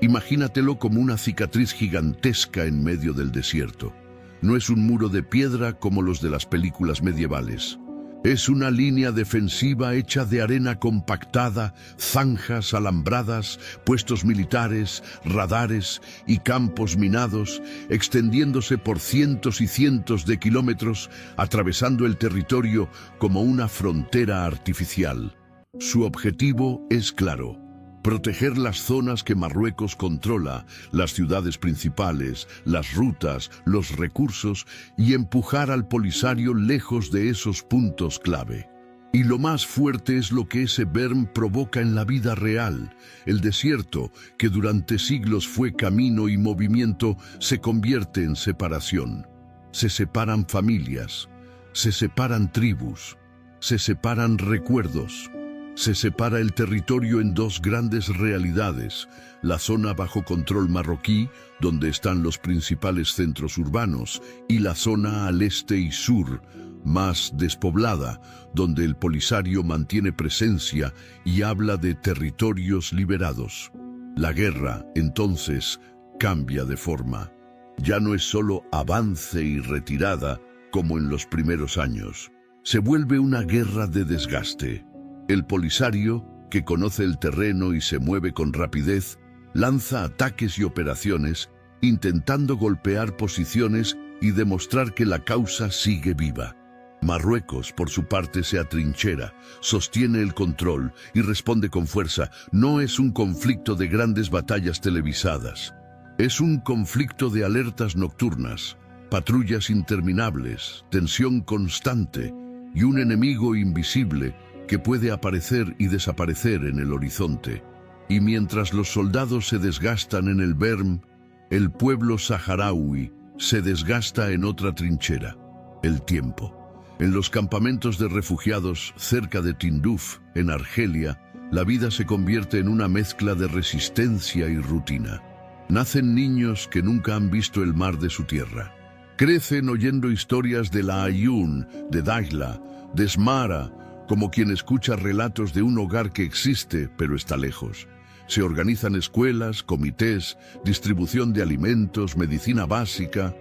Speaker 1: Imagínatelo como una cicatriz gigantesca en medio del desierto. No es un muro de piedra como los de las películas medievales. Es una línea defensiva hecha de arena compactada, zanjas alambradas, puestos militares, radares y campos minados, extendiéndose por cientos y cientos de kilómetros, atravesando el territorio como una frontera artificial. Su objetivo es claro: proteger las zonas que Marruecos controla, las ciudades principales, las rutas, los recursos, y empujar al Polisario lejos de esos puntos clave. Y lo más fuerte es lo que ese berm provoca en la vida real. El desierto, que durante siglos fue camino y movimiento, se convierte en separación. Se separan familias, se separan tribus, se separan recuerdos. Se separa el territorio en dos grandes realidades: la zona bajo control marroquí, donde están los principales centros urbanos, y la zona al este y sur, más despoblada, donde el Polisario mantiene presencia y habla de territorios liberados. La guerra, entonces, cambia de forma. Ya no es solo avance y retirada, como en los primeros años. Se vuelve una guerra de desgaste. El Polisario, que conoce el terreno y se mueve con rapidez, lanza ataques y operaciones, intentando golpear posiciones y demostrar que la causa sigue viva. Marruecos, por su parte, se atrinchera, sostiene el control y responde con fuerza. No es un conflicto de grandes batallas televisadas. Es un conflicto de alertas nocturnas, patrullas interminables, tensión constante y un enemigo invisible que puede aparecer y desaparecer en el horizonte. Y mientras los soldados se desgastan en el Berm, el pueblo saharaui se desgasta en otra trinchera, el tiempo. En los campamentos de refugiados cerca de Tinduf, en Argelia, la vida se convierte en una mezcla de resistencia y rutina. Nacen niños que nunca han visto el mar de su tierra. Crecen oyendo historias de la Ayun, de Daghla, de Smara, como quien escucha relatos de un hogar que existe pero está lejos. Se organizan escuelas, comités, distribución de alimentos, medicina básica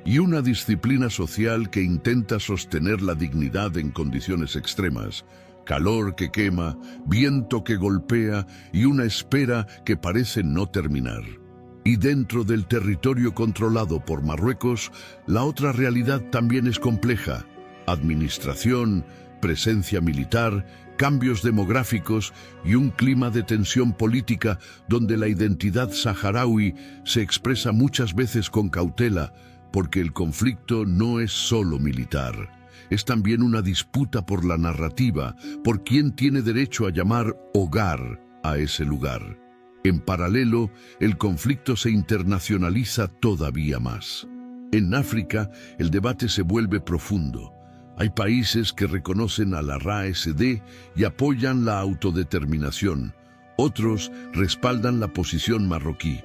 Speaker 1: y una disciplina social que intenta sostener la dignidad en condiciones extremas. Calor que quema, viento que golpea y una espera que parece no terminar. Y dentro del territorio controlado por Marruecos, la otra realidad también es compleja. Administración, presencia militar, cambios demográficos y un clima de tensión política donde la identidad saharaui se expresa muchas veces con cautela, porque el conflicto no es solo militar. Es también una disputa por la narrativa, por quién tiene derecho a llamar hogar a ese lugar. En paralelo, el conflicto se internacionaliza todavía más. En África, el debate se vuelve profundo. Hay países que reconocen a la RASD y apoyan la autodeterminación. Otros respaldan la posición marroquí.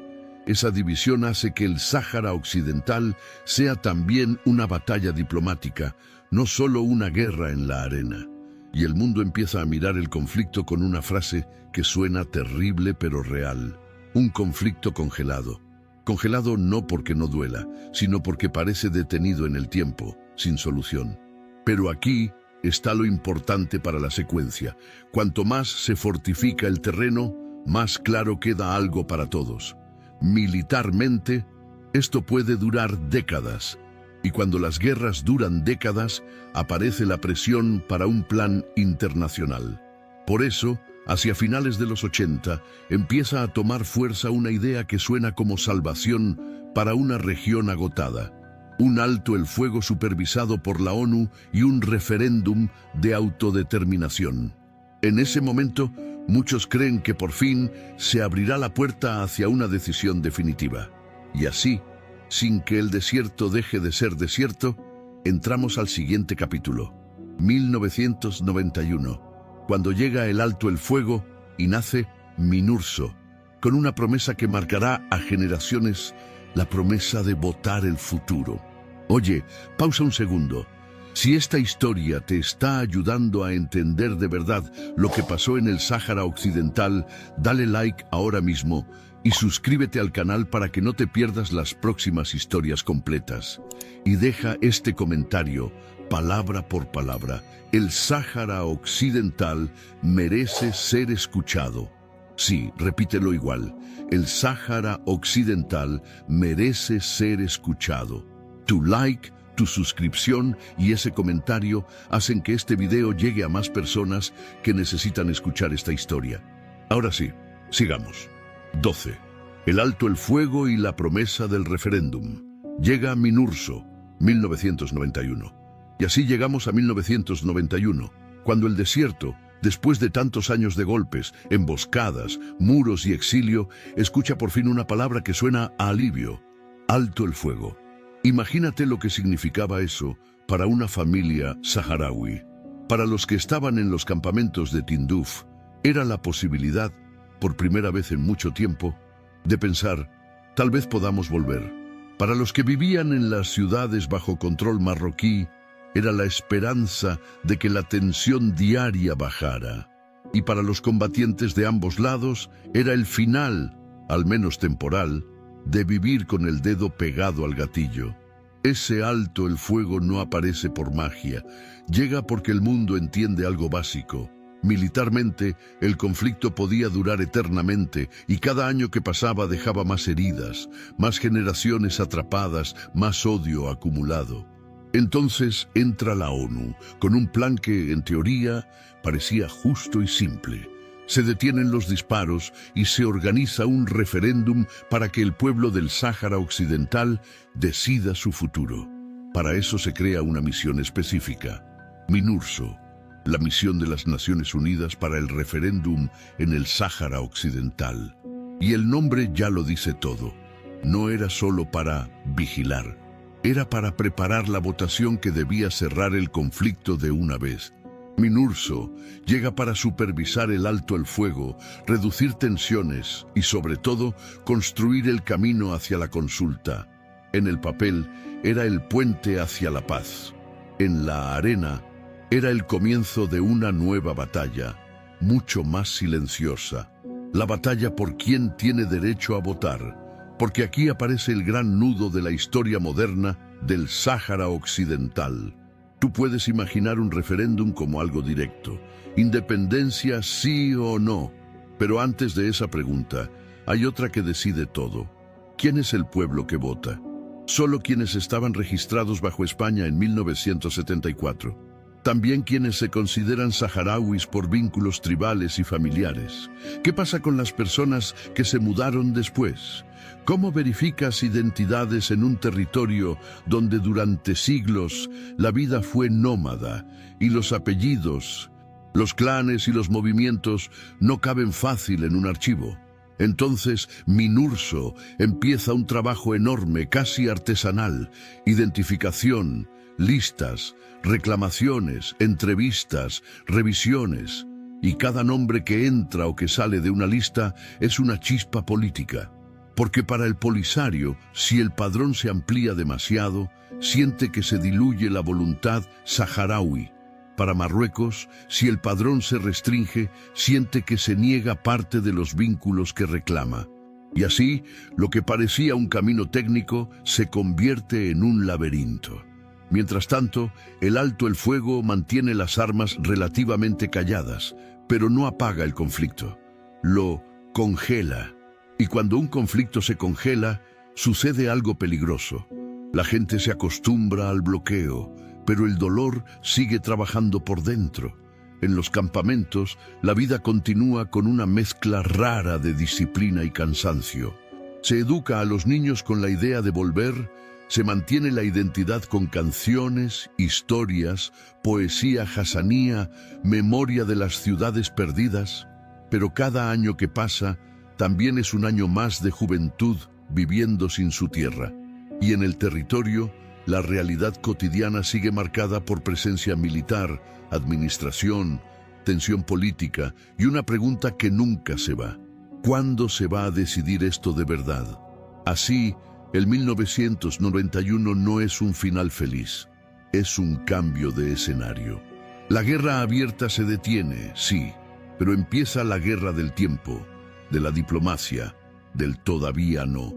Speaker 1: Esa división hace que el Sáhara Occidental sea también una batalla diplomática, no solo una guerra en la arena. Y el mundo empieza a mirar el conflicto con una frase que suena terrible pero real. Un conflicto congelado. Congelado no porque no duela, sino porque parece detenido en el tiempo, sin solución. Pero aquí está lo importante para la secuencia. Cuanto más se fortifica el terreno, más claro queda algo para todos. Militarmente, esto puede durar décadas. Y cuando las guerras duran décadas, aparece la presión para un plan internacional. Por eso, hacia finales de los 80, empieza a tomar fuerza una idea que suena como salvación para una región agotada. Un alto el fuego supervisado por la ONU y un referéndum de autodeterminación. En ese momento, muchos creen que por fin se abrirá la puerta hacia una decisión definitiva. Y así, sin que el desierto deje de ser desierto, entramos al siguiente capítulo, 1991, cuando llega el alto el fuego y nace Minurso, con una promesa que marcará a generaciones, la promesa de votar el futuro. Oye, pausa un segundo. Si esta historia te está ayudando a entender de verdad lo que pasó en el Sáhara Occidental, dale like ahora mismo y suscríbete al canal para que no te pierdas las próximas historias completas. Y deja este comentario, palabra por palabra. El Sáhara Occidental merece ser escuchado. Sí, repítelo igual. El Sáhara Occidental merece ser escuchado. Tu like, tu suscripción y ese comentario hacen que este video llegue a más personas que necesitan escuchar esta historia. Ahora sí, sigamos. 12. El alto el fuego y la promesa del referéndum. Llega Minurso, 1991. Y así llegamos a 1991, cuando el desierto, después de tantos años de golpes, emboscadas, muros y exilio, escucha por fin una palabra que suena a alivio. Alto el fuego. Imagínate lo que significaba eso para una familia saharaui. Para los que estaban en los campamentos de Tinduf, era la posibilidad, por primera vez en mucho tiempo, de pensar, tal vez podamos volver. Para los que vivían en las ciudades bajo control marroquí, era la esperanza de que la tensión diaria bajara. Y para los combatientes de ambos lados, era el final, al menos temporal, de vivir con el dedo pegado al gatillo. Ese alto el fuego no aparece por magia, llega porque el mundo entiende algo básico. Militarmente, el conflicto podía durar eternamente y cada año que pasaba dejaba más heridas, más generaciones atrapadas, más odio acumulado. Entonces entra la ONU, con un plan que, en teoría, parecía justo y simple. Se detienen los disparos y se organiza un referéndum para que el pueblo del Sáhara Occidental decida su futuro. Para eso se crea una misión específica, MINURSO, la misión de las Naciones Unidas para el referéndum en el Sáhara Occidental. Y el nombre ya lo dice todo. No era solo para vigilar, era para preparar la votación que debía cerrar el conflicto de una vez. MINURSO llega para supervisar el alto el fuego, reducir tensiones y, sobre todo, construir el camino hacia la consulta. En el papel, era el puente hacia la paz. En la arena, era el comienzo de una nueva batalla, mucho más silenciosa. La batalla por quién tiene derecho a votar, porque aquí aparece el gran nudo de la historia moderna del Sáhara Occidental. Tú puedes imaginar un referéndum como algo directo, independencia sí o no, pero antes de esa pregunta, hay otra que decide todo. ¿Quién es el pueblo que vota? Solo quienes estaban registrados bajo España en 1974. También quienes se consideran saharauis por vínculos tribales y familiares. ¿Qué pasa con las personas que se mudaron después? ¿Cómo verificas identidades en un territorio donde durante siglos la vida fue nómada y los apellidos, los clanes y los movimientos no caben fácil en un archivo? Entonces, MINURSO empieza un trabajo enorme, casi artesanal: identificación, listas, reclamaciones, entrevistas, revisiones. Y cada nombre que entra o que sale de una lista es una chispa política. Porque para el Polisario, si el padrón se amplía demasiado, siente que se diluye la voluntad saharaui. Para Marruecos, si el padrón se restringe, siente que se niega parte de los vínculos que reclama. Y así, lo que parecía un camino técnico se convierte en un laberinto. Mientras tanto, el alto el fuego mantiene las armas relativamente calladas, pero no apaga el conflicto. Lo congela. Y cuando un conflicto se congela, sucede algo peligroso. La gente se acostumbra al bloqueo, pero el dolor sigue trabajando por dentro. En los campamentos, la vida continúa con una mezcla rara de disciplina y cansancio. Se educa a los niños con la idea de volver, se mantiene la identidad con canciones, historias, poesía hasanía, memoria de las ciudades perdidas, pero cada año que pasa también es un año más de juventud viviendo sin su tierra. Y en el territorio, la realidad cotidiana sigue marcada por presencia militar, administración, tensión política y una pregunta que nunca se va: ¿cuándo se va a decidir esto de verdad? Así, el 1991 no es un final feliz, es un cambio de escenario. La guerra abierta se detiene, sí, pero empieza la guerra del tiempo, de la diplomacia, del todavía no.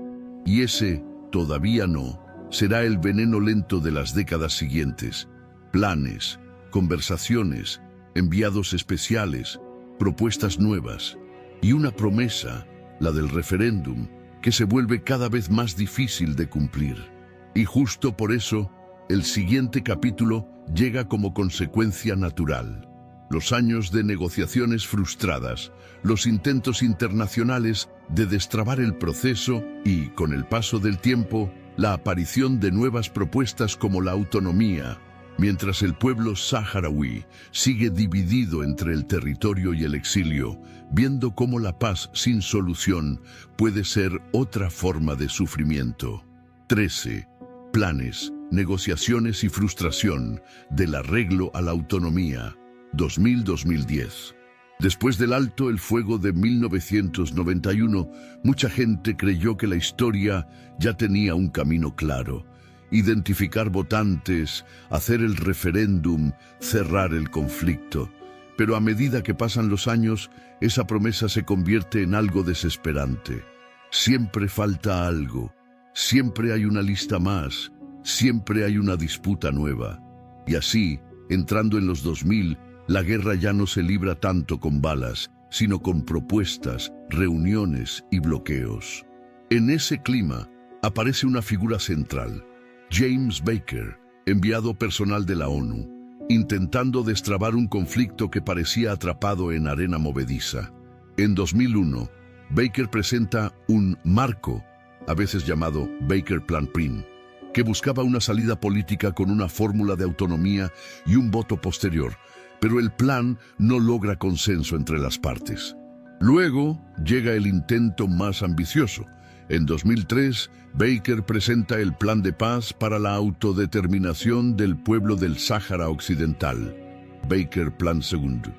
Speaker 1: Y ese todavía no será el veneno lento de las décadas siguientes. Planes, conversaciones, enviados especiales, propuestas nuevas y una promesa, la del referéndum, que se vuelve cada vez más difícil de cumplir. Y justo por eso, el siguiente capítulo llega como consecuencia natural. Los años de negociaciones frustradas, los intentos internacionales de destrabar el proceso y, con el paso del tiempo, la aparición de nuevas propuestas como la autonomía, mientras el pueblo saharaui sigue dividido entre el territorio y el exilio, viendo cómo la paz sin solución puede ser otra forma de sufrimiento. 13. Planes, negociaciones y frustración del arreglo a la autonomía, 2000-2010. Después del alto el fuego de 1991, mucha gente creyó que la historia ya tenía un camino claro: identificar votantes, hacer el referéndum, cerrar el conflicto. Pero a medida que pasan los años, esa promesa se convierte en algo desesperante. Siempre falta algo, siempre hay una lista más, siempre hay una disputa nueva. Y así, entrando en los 2000, La guerra ya no se libra tanto con balas, sino con propuestas, reuniones y bloqueos. En ese clima aparece una figura central, James Baker, enviado personal de la ONU, intentando destrabar un conflicto que parecía atrapado en arena movediza. En 2001, Baker presenta un marco, a veces llamado Baker Plan PRIM, que buscaba una salida política con una fórmula de autonomía y un voto posterior, pero el plan no logra consenso entre las partes. Luego llega el intento más ambicioso. En 2003, Baker presenta el Plan de Paz para la autodeterminación del pueblo del Sáhara Occidental, Baker Plan II.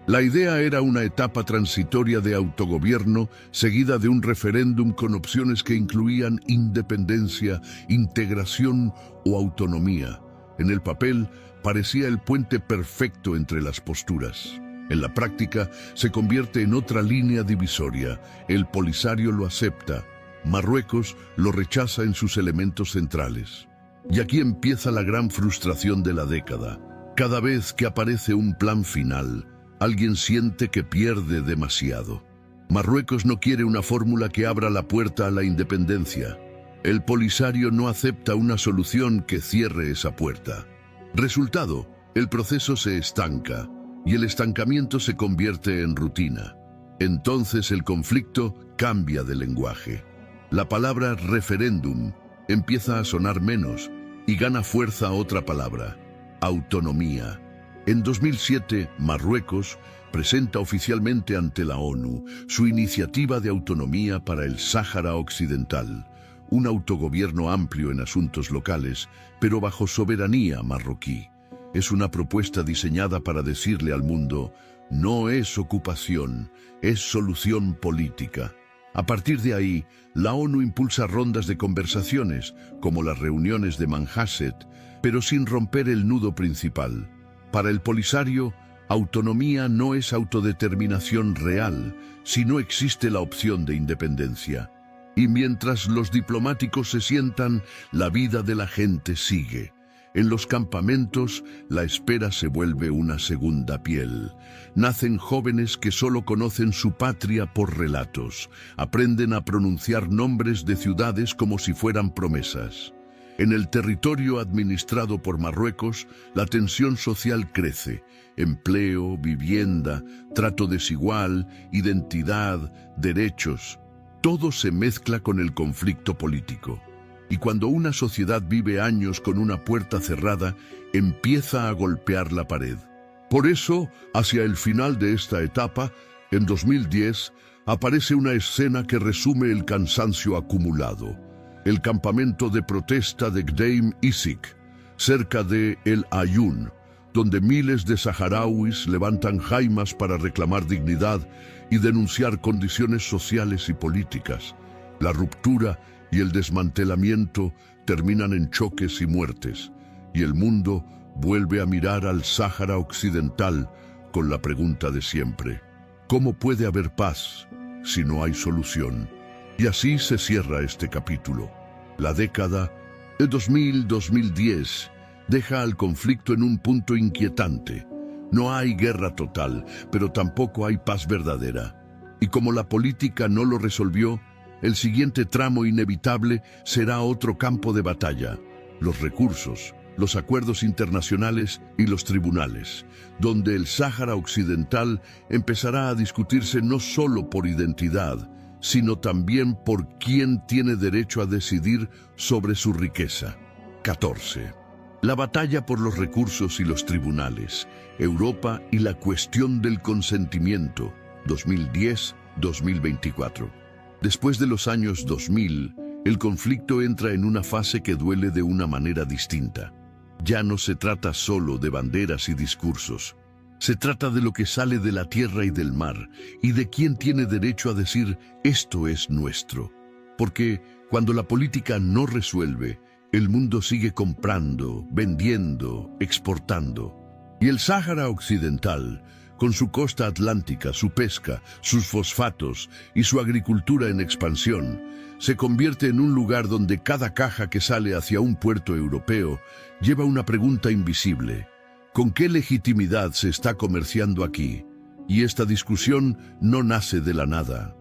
Speaker 1: La idea era una etapa transitoria de autogobierno seguida de un referéndum con opciones que incluían independencia, integración o autonomía. En el papel, parecía el puente perfecto entre las posturas. En la práctica, se convierte en otra línea divisoria. El Polisario lo acepta. Marruecos lo rechaza en sus elementos centrales. Y aquí empieza la gran frustración de la década. Cada vez que aparece un plan final, alguien siente que pierde demasiado. Marruecos no quiere una fórmula que abra la puerta a la independencia. El Polisario no acepta una solución que cierre esa puerta. Resultado, el proceso se estanca y el estancamiento se convierte en rutina. Entonces el conflicto cambia de lenguaje. La palabra referéndum empieza a sonar menos y gana fuerza otra palabra, autonomía. En 2007, Marruecos presenta oficialmente ante la ONU su iniciativa de autonomía para el Sáhara Occidental, un autogobierno amplio en asuntos locales, pero bajo soberanía marroquí. Es una propuesta diseñada para decirle al mundo, no es ocupación, es solución política. A partir de ahí, la ONU impulsa rondas de conversaciones, como las reuniones de Manhasset, pero sin romper el nudo principal. Para el Polisario, autonomía no es autodeterminación real, si no existe la opción de independencia. Y mientras los diplomáticos se sientan, la vida de la gente sigue. En los campamentos, la espera se vuelve una segunda piel. Nacen jóvenes que solo conocen su patria por relatos. Aprenden a pronunciar nombres de ciudades como si fueran promesas. En el territorio administrado por Marruecos, la tensión social crece. Empleo, vivienda, trato desigual, identidad, derechos. Todo se mezcla con el conflicto político. Y cuando una sociedad vive años con una puerta cerrada, empieza a golpear la pared. Por eso, hacia el final de esta etapa, en 2010, aparece una escena que resume el cansancio acumulado. El campamento de protesta de Gdeim Izik, cerca de El Aaiún, donde miles de saharauis levantan jaimas para reclamar dignidad y denunciar condiciones sociales y políticas. La ruptura y el desmantelamiento terminan en choques y muertes, y el mundo vuelve a mirar al Sáhara Occidental con la pregunta de siempre: ¿cómo puede haber paz si no hay solución? Y así se cierra este capítulo. La década de 2000-2010 deja al conflicto en un punto inquietante. No hay guerra total, pero tampoco hay paz verdadera. Y como la política no lo resolvió, el siguiente tramo inevitable será otro campo de batalla: los recursos, los acuerdos internacionales y los tribunales, donde el Sáhara Occidental empezará a discutirse no solo por identidad, sino también por quién tiene derecho a decidir sobre su riqueza. 14. La batalla por los recursos y los tribunales, Europa y la cuestión del consentimiento, 2010-2024. Después de los años 2000, el conflicto entra en una fase que duele de una manera distinta. Ya no se trata solo de banderas y discursos. Se trata de lo que sale de la tierra y del mar, y de quién tiene derecho a decir esto es nuestro. Porque cuando la política no resuelve, el mundo sigue comprando, vendiendo, exportando. Y el Sáhara Occidental, con su costa atlántica, su pesca, sus fosfatos y su agricultura en expansión, se convierte en un lugar donde cada caja que sale hacia un puerto europeo lleva una pregunta invisible: ¿Con qué legitimidad se está comerciando aquí? Y esta discusión no nace de la nada.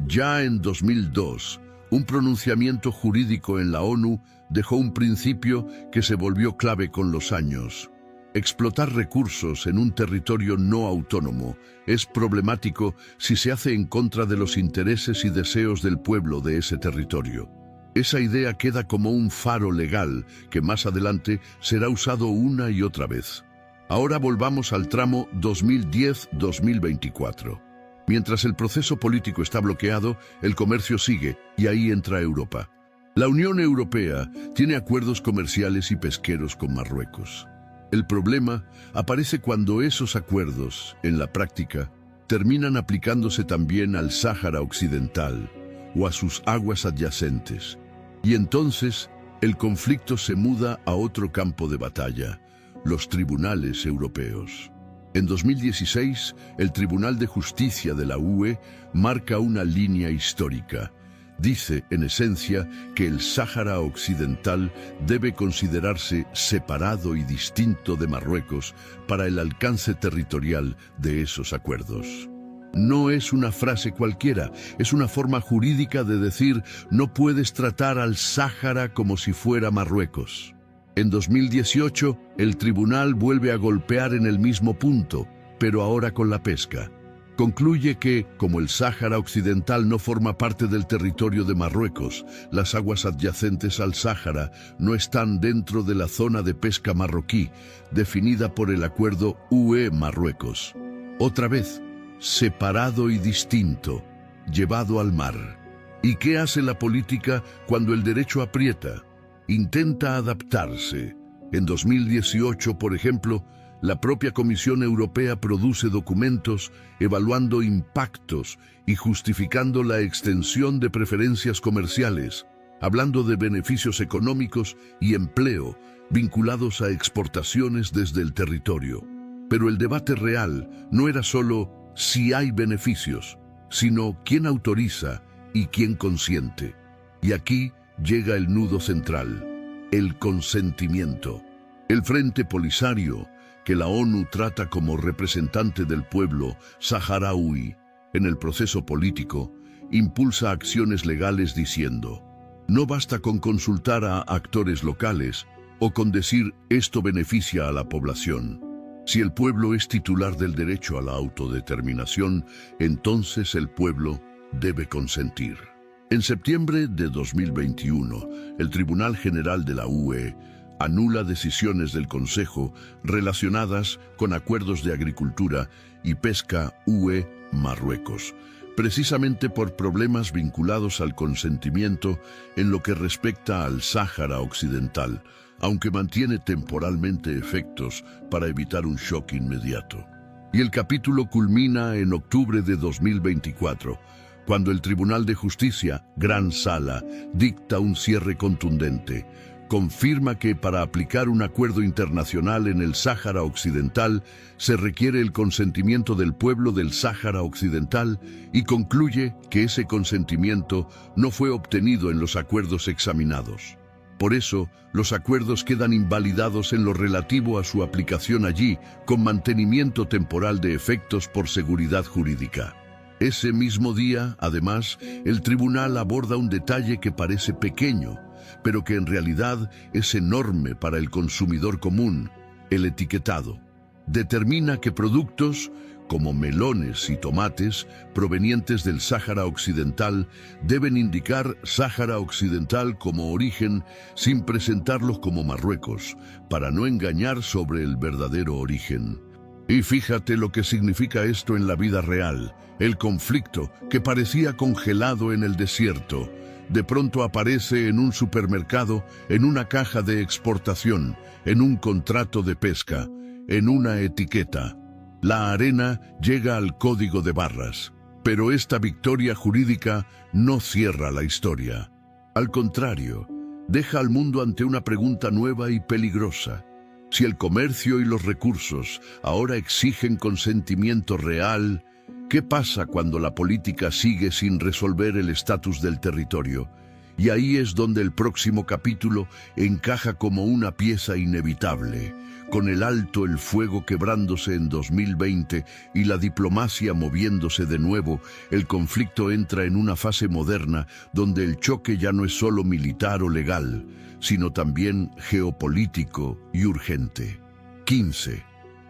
Speaker 1: Ya en 2002, un pronunciamiento jurídico en la ONU dejó un principio que se volvió clave con los años. Explotar recursos en un territorio no autónomo es problemático si se hace en contra de los intereses y deseos del pueblo de ese territorio. Esa idea queda como un faro legal que más adelante será usado una y otra vez. Ahora volvamos al tramo 2010-2024. Mientras el proceso político está bloqueado, el comercio sigue y ahí entra Europa. La Unión Europea tiene acuerdos comerciales y pesqueros con Marruecos. El problema aparece cuando esos acuerdos, en la práctica, terminan aplicándose también al Sáhara Occidental o a sus aguas adyacentes. Y entonces, el conflicto se muda a otro campo de batalla, los tribunales europeos. En 2016, el Tribunal de Justicia de la UE marca una línea histórica. Dice, en esencia, que el Sáhara Occidental debe considerarse separado y distinto de Marruecos para el alcance territorial de esos acuerdos. No es una frase cualquiera, es una forma jurídica de decir no puedes tratar al Sáhara como si fuera Marruecos. En 2018, el tribunal vuelve a golpear en el mismo punto, pero ahora con la pesca. Concluye que, como el Sáhara Occidental no forma parte del territorio de Marruecos, las aguas adyacentes al Sáhara no están dentro de la zona de pesca marroquí, definida por el acuerdo UE-Marruecos. Otra vez, separado y distinto, llevado al mar. ¿Y qué hace la política cuando el derecho aprieta? Intenta adaptarse. En 2018, por ejemplo, la propia Comisión Europea produce documentos evaluando impactos y justificando la extensión de preferencias comerciales, hablando de beneficios económicos y empleo vinculados a exportaciones desde el territorio. Pero el debate real no era solo si hay beneficios, sino quién autoriza y quién consiente. Y aquí llega el nudo central, el consentimiento. El Frente Polisario, que la ONU trata como representante del pueblo saharaui en el proceso político, impulsa acciones legales diciendo: no basta con consultar a actores locales o con decir esto beneficia a la población. Si el pueblo es titular del derecho a la autodeterminación, entonces el pueblo debe consentir. En septiembre de 2021, el Tribunal General de la UE anula decisiones del Consejo relacionadas con acuerdos de agricultura y pesca UE-Marruecos, precisamente por problemas vinculados al consentimiento en lo que respecta al Sáhara Occidental, aunque mantiene temporalmente efectos para evitar un shock inmediato. Y el capítulo culmina en octubre de 2024, cuando el Tribunal de Justicia, Gran Sala, dicta un cierre contundente. Confirma que para aplicar un acuerdo internacional en el Sáhara Occidental se requiere el consentimiento del pueblo del Sáhara Occidental y concluye que ese consentimiento no fue obtenido en los acuerdos examinados. Por eso, los acuerdos quedan invalidados en lo relativo a su aplicación allí, con mantenimiento temporal de efectos por seguridad jurídica. Ese mismo día, además, el tribunal aborda un detalle que parece pequeño, pero que en realidad es enorme para el consumidor común: el etiquetado. Determina que productos, como melones y tomates, provenientes del Sáhara Occidental, deben indicar Sáhara Occidental como origen sin presentarlos como Marruecos, para no engañar sobre el verdadero origen. Y fíjate lo que significa esto en la vida real. El conflicto, que parecía congelado en el desierto, de pronto aparece en un supermercado, en una caja de exportación, en un contrato de pesca, en una etiqueta. La arena llega al código de barras, pero esta victoria jurídica no cierra la historia. Al contrario, deja al mundo ante una pregunta nueva y peligrosa. Si el comercio y los recursos ahora exigen consentimiento real, ¿qué pasa cuando la política sigue sin resolver el estatus del territorio? Y ahí es donde el próximo capítulo encaja como una pieza inevitable, con el alto el fuego quebrándose en 2020 y la diplomacia moviéndose de nuevo. El conflicto entra en una fase moderna donde el choque ya no es solo militar o legal, sino también geopolítico y urgente. 15.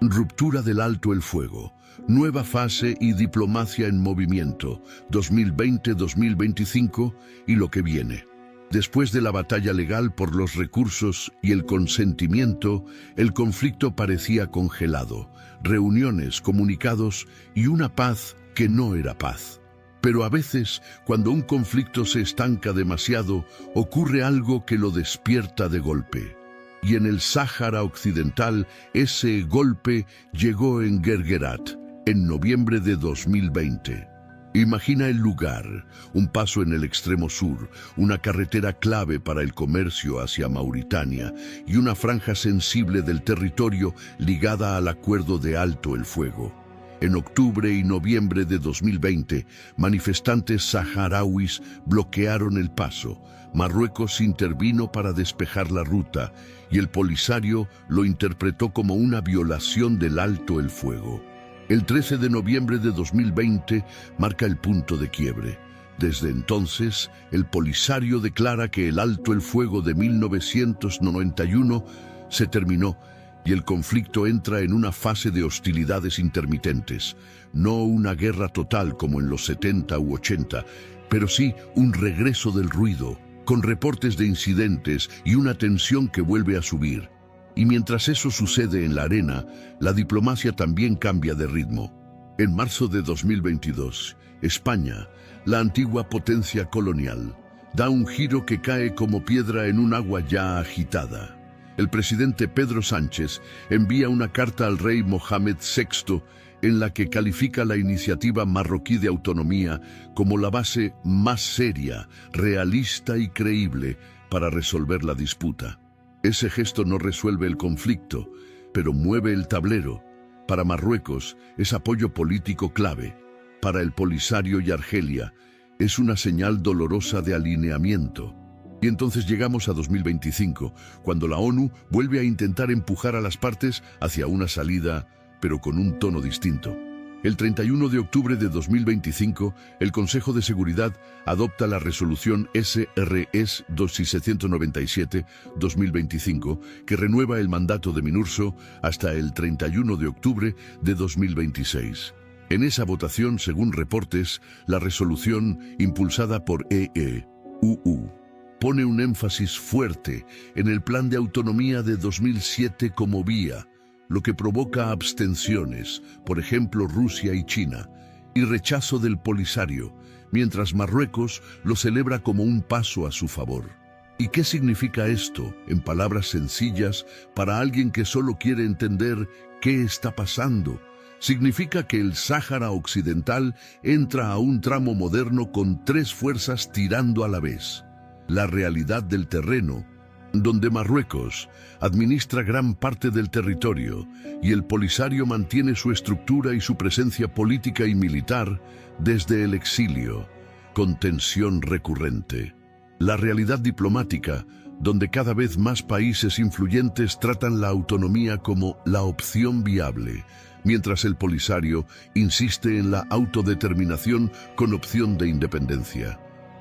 Speaker 1: Ruptura del alto el fuego. Nueva fase y diplomacia en movimiento, 2020-2025 y lo que viene. Después de la batalla legal por los recursos y el consentimiento, el conflicto parecía congelado. Reuniones, comunicados y una paz que no era paz. Pero a veces, cuando un conflicto se estanca demasiado, ocurre algo que lo despierta de golpe. Y en el Sáhara Occidental, ese golpe llegó en Guerguerat, en noviembre de 2020. Imagina el lugar, un paso en el extremo sur, una carretera clave para el comercio hacia Mauritania y una franja sensible del territorio ligada al acuerdo de alto el fuego. En octubre y noviembre de 2020, manifestantes saharauis bloquearon el paso. Marruecos intervino para despejar la ruta y el Polisario lo interpretó como una violación del alto el fuego. El 13 de noviembre de 2020 marca el punto de quiebre. Desde entonces, el Polisario declara que el alto el fuego de 1991 se terminó y el conflicto entra en una fase de hostilidades intermitentes. No una guerra total como en los 70 u 80, pero sí un regreso del ruido, con reportes de incidentes y una tensión que vuelve a subir. Y mientras eso sucede en la arena, la diplomacia también cambia de ritmo. En marzo de 2022, España, la antigua potencia colonial, da un giro que cae como piedra en un agua ya agitada. El presidente Pedro Sánchez envía una carta al rey Mohamed VI en la que califica la iniciativa marroquí de autonomía como la base más seria, realista y creíble para resolver la disputa. Ese gesto no resuelve el conflicto, pero mueve el tablero. Para Marruecos es apoyo político clave. Para el Polisario y Argelia es una señal dolorosa de alineamiento. Y entonces llegamos a 2025, cuando la ONU vuelve a intentar empujar a las partes hacia una salida, pero con un tono distinto. El 31 de octubre de 2025, el Consejo de Seguridad adopta la resolución SRS 2797-2025, que renueva el mandato de MINURSO hasta el 31 de octubre de 2026. En esa votación, según reportes, la resolución, impulsada por EEUU, pone un énfasis fuerte en el Plan de Autonomía de 2007 como vía, lo que provoca abstenciones, por ejemplo Rusia y China, y rechazo del Polisario, mientras Marruecos lo celebra como un paso a su favor. ¿Y qué significa esto, en palabras sencillas, para alguien que solo quiere entender qué está pasando? Significa que el Sáhara Occidental entra a un tramo moderno con tres fuerzas tirando a la vez. La realidad del terreno, donde Marruecos administra gran parte del territorio y el Polisario mantiene su estructura y su presencia política y militar desde el exilio, con tensión recurrente. La realidad diplomática, donde cada vez más países influyentes tratan la autonomía como la opción viable, mientras el Polisario insiste en la autodeterminación con opción de independencia.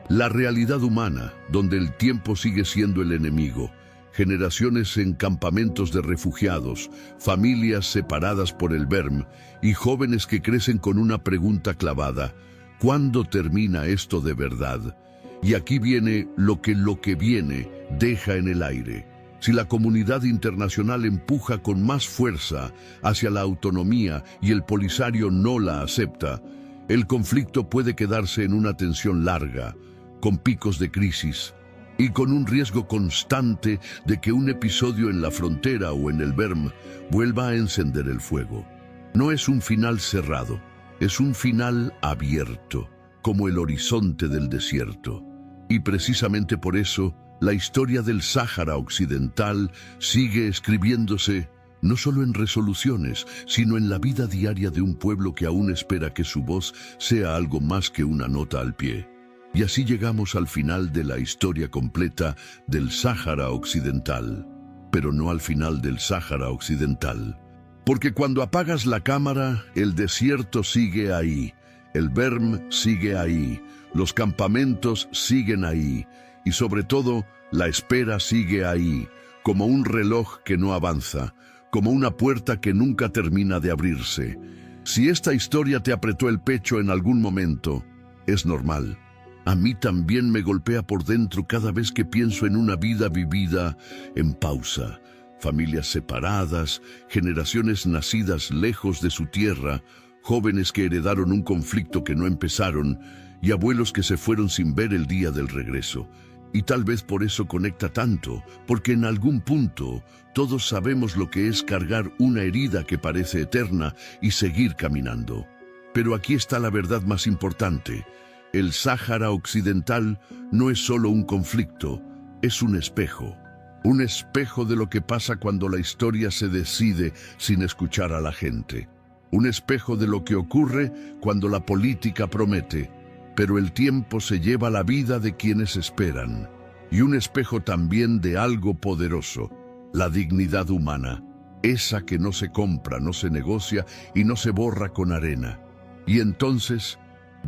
Speaker 1: La realidad humana, donde el tiempo sigue siendo el enemigo, generaciones en campamentos de refugiados, familias separadas por el Berm y jóvenes que crecen con una pregunta clavada: ¿cuándo termina esto de verdad? Y aquí viene lo que viene deja en el aire. Si la comunidad internacional empuja con más fuerza hacia la autonomía y el Polisario no la acepta, el conflicto puede quedarse en una tensión larga, con picos de crisis y con un riesgo constante de que un episodio en la frontera o en el Berm vuelva a encender el fuego. No es un final cerrado, es un final abierto, como el horizonte del desierto. Y precisamente por eso, la historia del Sáhara Occidental sigue escribiéndose no solo en resoluciones, sino en la vida diaria de un pueblo que aún espera que su voz sea algo más que una nota al pie. Y así llegamos al final de la historia completa del Sáhara Occidental, pero no al final del Sáhara Occidental. Porque cuando apagas la cámara, el desierto sigue ahí, el Berm sigue ahí, los campamentos siguen ahí, y sobre todo, la espera sigue ahí, como un reloj que no avanza, como una puerta que nunca termina de abrirse. Si esta historia te apretó el pecho en algún momento, es normal. A mí también me golpea por dentro cada vez que pienso en una vida vivida en pausa. Familias separadas, generaciones nacidas lejos de su tierra, jóvenes que heredaron un conflicto que no empezaron y abuelos que se fueron sin ver el día del regreso. Y tal vez por eso conecta tanto, porque en algún punto todos sabemos lo que es cargar una herida que parece eterna y seguir caminando. Pero aquí está la verdad más importante. El Sáhara Occidental no es solo un conflicto, es un espejo. Un espejo de lo que pasa cuando la historia se decide sin escuchar a la gente. Un espejo de lo que ocurre cuando la política promete, pero el tiempo se lleva la vida de quienes esperan. Y un espejo también de algo poderoso, la dignidad humana, esa que no se compra, no se negocia y no se borra con arena. Y entonces,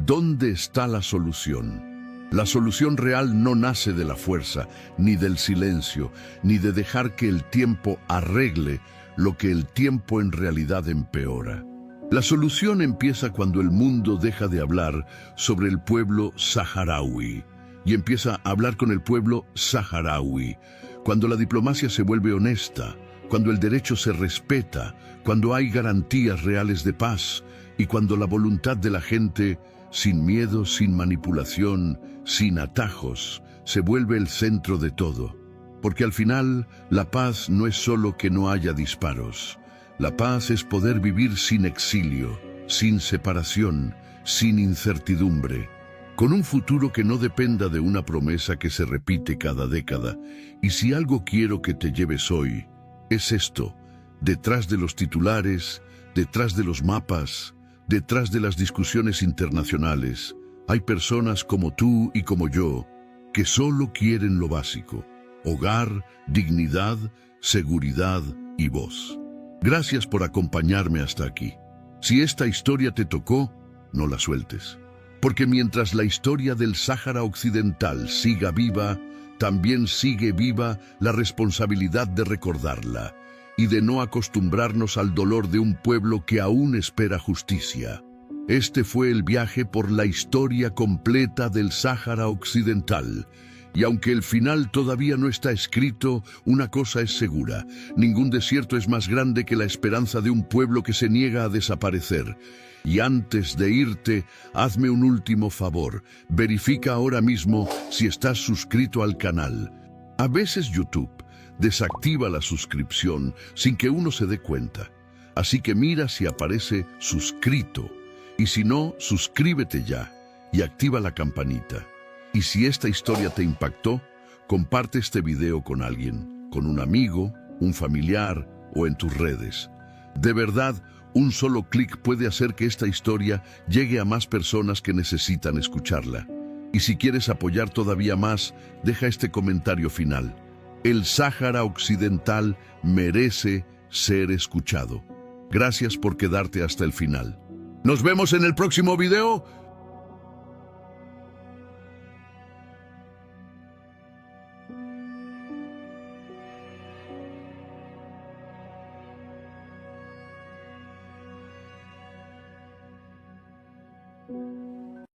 Speaker 1: ¿dónde está la solución? La solución real no nace de la fuerza, ni del silencio, ni de dejar que el tiempo arregle lo que el tiempo en realidad empeora. La solución empieza cuando el mundo deja de hablar sobre el pueblo saharaui y empieza a hablar con el pueblo saharaui, cuando la diplomacia se vuelve honesta, cuando el derecho se respeta, cuando hay garantías reales de paz y cuando la voluntad de la gente, sin miedo, sin manipulación, sin atajos, se vuelve el centro de todo. Porque al final, la paz no es solo que no haya disparos. La paz es poder vivir sin exilio, sin separación, sin incertidumbre, con un futuro que no dependa de una promesa que se repite cada década. Y si algo quiero que te lleves hoy, es esto: detrás de los titulares, detrás de los mapas, detrás de las discusiones internacionales, hay personas como tú y como yo, que solo quieren lo básico: hogar, dignidad, seguridad y voz. Gracias por acompañarme hasta aquí. Si esta historia te tocó, no la sueltes. Porque mientras la historia del Sáhara Occidental siga viva, también sigue viva la responsabilidad de recordarla y de no acostumbrarnos al dolor de un pueblo que aún espera justicia. Este fue el viaje por la historia completa del Sáhara Occidental. Y aunque el final todavía no está escrito, una cosa es segura: ningún desierto es más grande que la esperanza de un pueblo que se niega a desaparecer. Y antes de irte, hazme un último favor: verifica ahora mismo si estás suscrito al canal. A veces YouTube desactiva la suscripción sin que uno se dé cuenta. Así que mira si aparece suscrito. Y si no, suscríbete ya y activa la campanita. Y si esta historia te impactó, comparte este video con alguien, con un amigo, un familiar o en tus redes. De verdad, un solo clic puede hacer que esta historia llegue a más personas que necesitan escucharla. Y si quieres apoyar todavía más, deja este comentario final: el Sáhara Occidental merece ser escuchado. Gracias por quedarte hasta el final. Nos vemos en el próximo video.